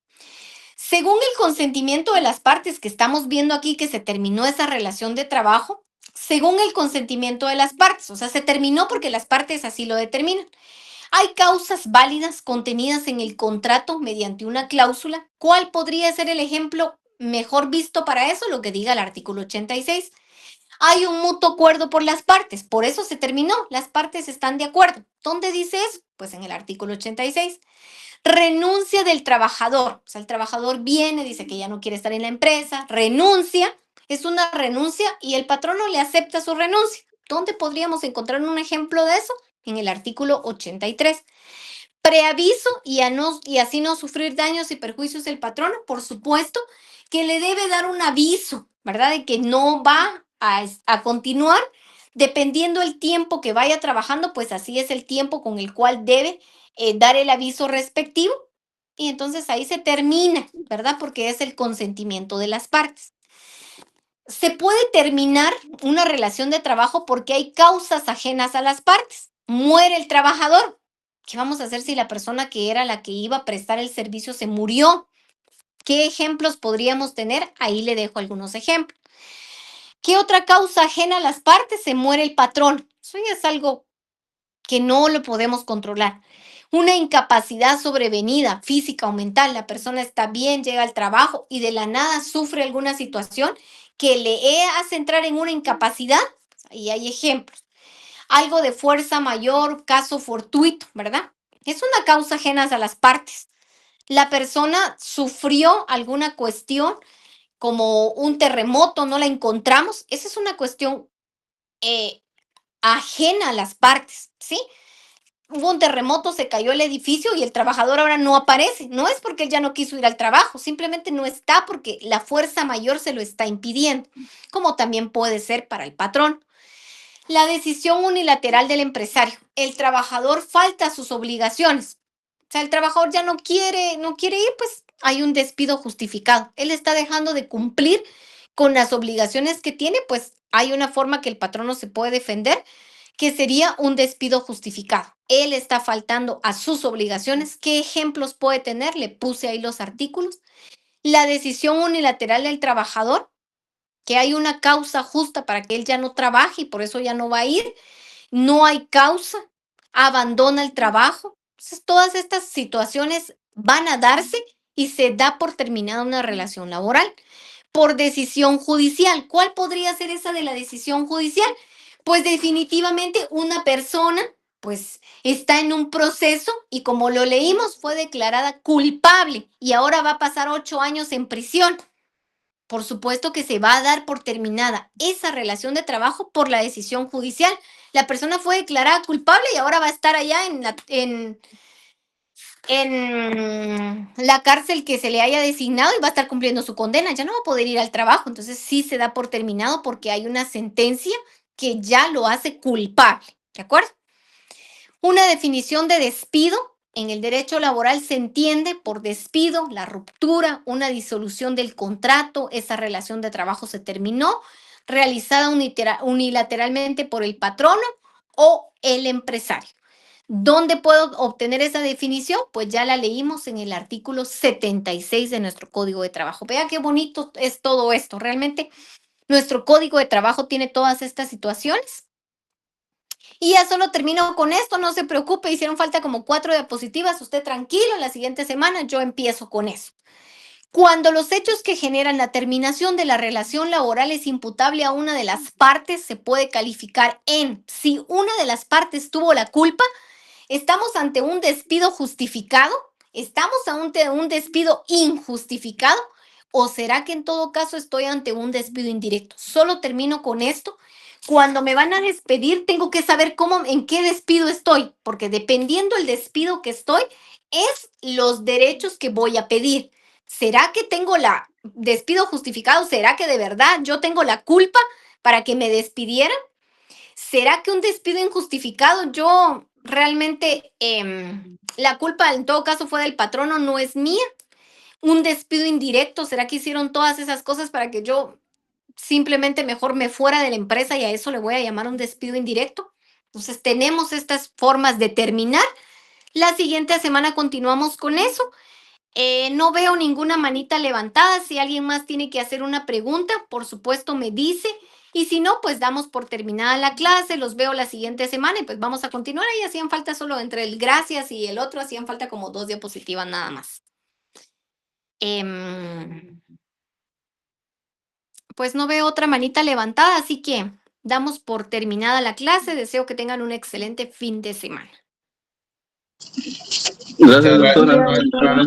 Según el consentimiento de las partes que estamos viendo aquí que se terminó esa relación de trabajo, según el consentimiento de las partes, o sea, se terminó porque las partes así lo determinan. Hay causas válidas contenidas en el contrato mediante una cláusula. ¿Cuál podría ser el ejemplo mejor visto para eso? Lo que diga el artículo 86. Hay un mutuo acuerdo por las partes, por eso se terminó, las partes están de acuerdo. ¿Dónde dice eso? Pues en el artículo 86. Renuncia del trabajador, o sea, el trabajador viene, dice que ya no quiere estar en la empresa, renuncia, es una renuncia y el patrono le acepta su renuncia. ¿Dónde podríamos encontrar un ejemplo de eso? En el artículo 83. Preaviso y así no sufrir daños y perjuicios del patrono, por supuesto que le debe dar un aviso, ¿verdad? De que no va a continuar, dependiendo el tiempo que vaya trabajando, pues así es el tiempo con el cual debe dar el aviso respectivo. Y entonces ahí se termina, ¿verdad? Porque es el consentimiento de las partes. Se puede terminar una relación de trabajo porque hay causas ajenas a las partes. Muere el trabajador. ¿Qué vamos a hacer si la persona que era la que iba a prestar el servicio se murió? ¿Qué ejemplos podríamos tener? Ahí le dejo algunos ejemplos. ¿Qué otra causa ajena a las partes? Se muere el patrón. Eso ya es algo que no lo podemos controlar. Una incapacidad sobrevenida, física o mental. La persona está bien, llega al trabajo y de la nada sufre alguna situación que le hace entrar en una incapacidad. Ahí hay ejemplos. Algo de fuerza mayor, caso fortuito, ¿verdad? Es una causa ajena a las partes. La persona sufrió alguna cuestión como un terremoto, no la encontramos. Esa es una cuestión ajena a las partes, ¿sí? Hubo un terremoto, se cayó el edificio y el trabajador ahora no aparece. No es porque él ya no quiso ir al trabajo, simplemente no está porque la fuerza mayor se lo está impidiendo, como también puede ser para el patrón. La decisión unilateral del empresario. El trabajador falta a sus obligaciones. O sea, el trabajador ya no quiere ir, pues hay un despido justificado. Él está dejando de cumplir con las obligaciones que tiene, pues hay una forma que el patrono se puede defender, que sería un despido justificado. Él está faltando a sus obligaciones. ¿Qué ejemplos puede tener? Le puse ahí los artículos. La decisión unilateral del trabajador, que hay una causa justa para que él ya no trabaje y por eso ya no va a ir. No hay causa, abandona el trabajo. Entonces, todas estas situaciones van a darse y se da por terminada una relación laboral por decisión judicial. ¿Cuál podría ser esa de la decisión judicial? Pues definitivamente una persona pues está en un proceso y como lo leímos fue declarada culpable y ahora va a pasar 8 años en prisión. Por supuesto que se va a dar por terminada esa relación de trabajo por la decisión judicial. La persona fue declarada culpable y ahora va a estar allá en la cárcel que se le haya designado y va a estar cumpliendo su condena. Ya no va a poder ir al trabajo. Entonces sí se da por terminado porque hay una sentencia que ya lo hace culpable. ¿De acuerdo? Una definición de despido. En el derecho laboral se entiende por despido, la ruptura, una disolución del contrato, esa relación de trabajo se terminó, realizada unilateralmente por el patrono o el empresario. ¿Dónde puedo obtener esa definición? Pues ya la leímos en el artículo 76 de nuestro Código de Trabajo. Vea qué bonito es todo esto. Realmente nuestro Código de Trabajo tiene todas estas situaciones. Y ya solo termino con esto, no se preocupe, hicieron falta como 4 diapositivas, usted tranquilo, la siguiente semana yo empiezo con eso. Cuando los hechos que generan la terminación de la relación laboral es imputable a una de las partes, se puede calificar en si una de las partes tuvo la culpa, estamos ante un despido justificado, estamos ante un despido injustificado, o será que en todo caso estoy ante un despido indirecto. Solo termino con esto. Cuando me van a despedir, tengo que saber en qué despido estoy, porque dependiendo del despido que estoy, es los derechos que voy a pedir. ¿Será que tengo la despido justificado? ¿Será que de verdad yo tengo la culpa para que me despidieran? ¿Será que un despido injustificado yo realmente la culpa en todo caso fue del patrono, no es mía? Un despido indirecto, ¿será que hicieron todas esas cosas para que yo simplemente mejor me fuera de la empresa y a eso le voy a llamar un despido indirecto? Entonces tenemos estas formas de terminar. La siguiente semana continuamos con eso. No veo ninguna manita levantada. Si alguien más tiene que hacer una pregunta, por supuesto me dice. Y si no, pues damos por terminada la clase. Los veo la siguiente semana y pues vamos a continuar. Ahí hacían falta solo entre el gracias y el otro, hacían falta como 2 diapositivas nada más. Pues no veo otra manita levantada, así que damos por terminada la clase. Deseo que tengan un excelente fin de semana. Gracias, Muchas doctora. gracias, maestra.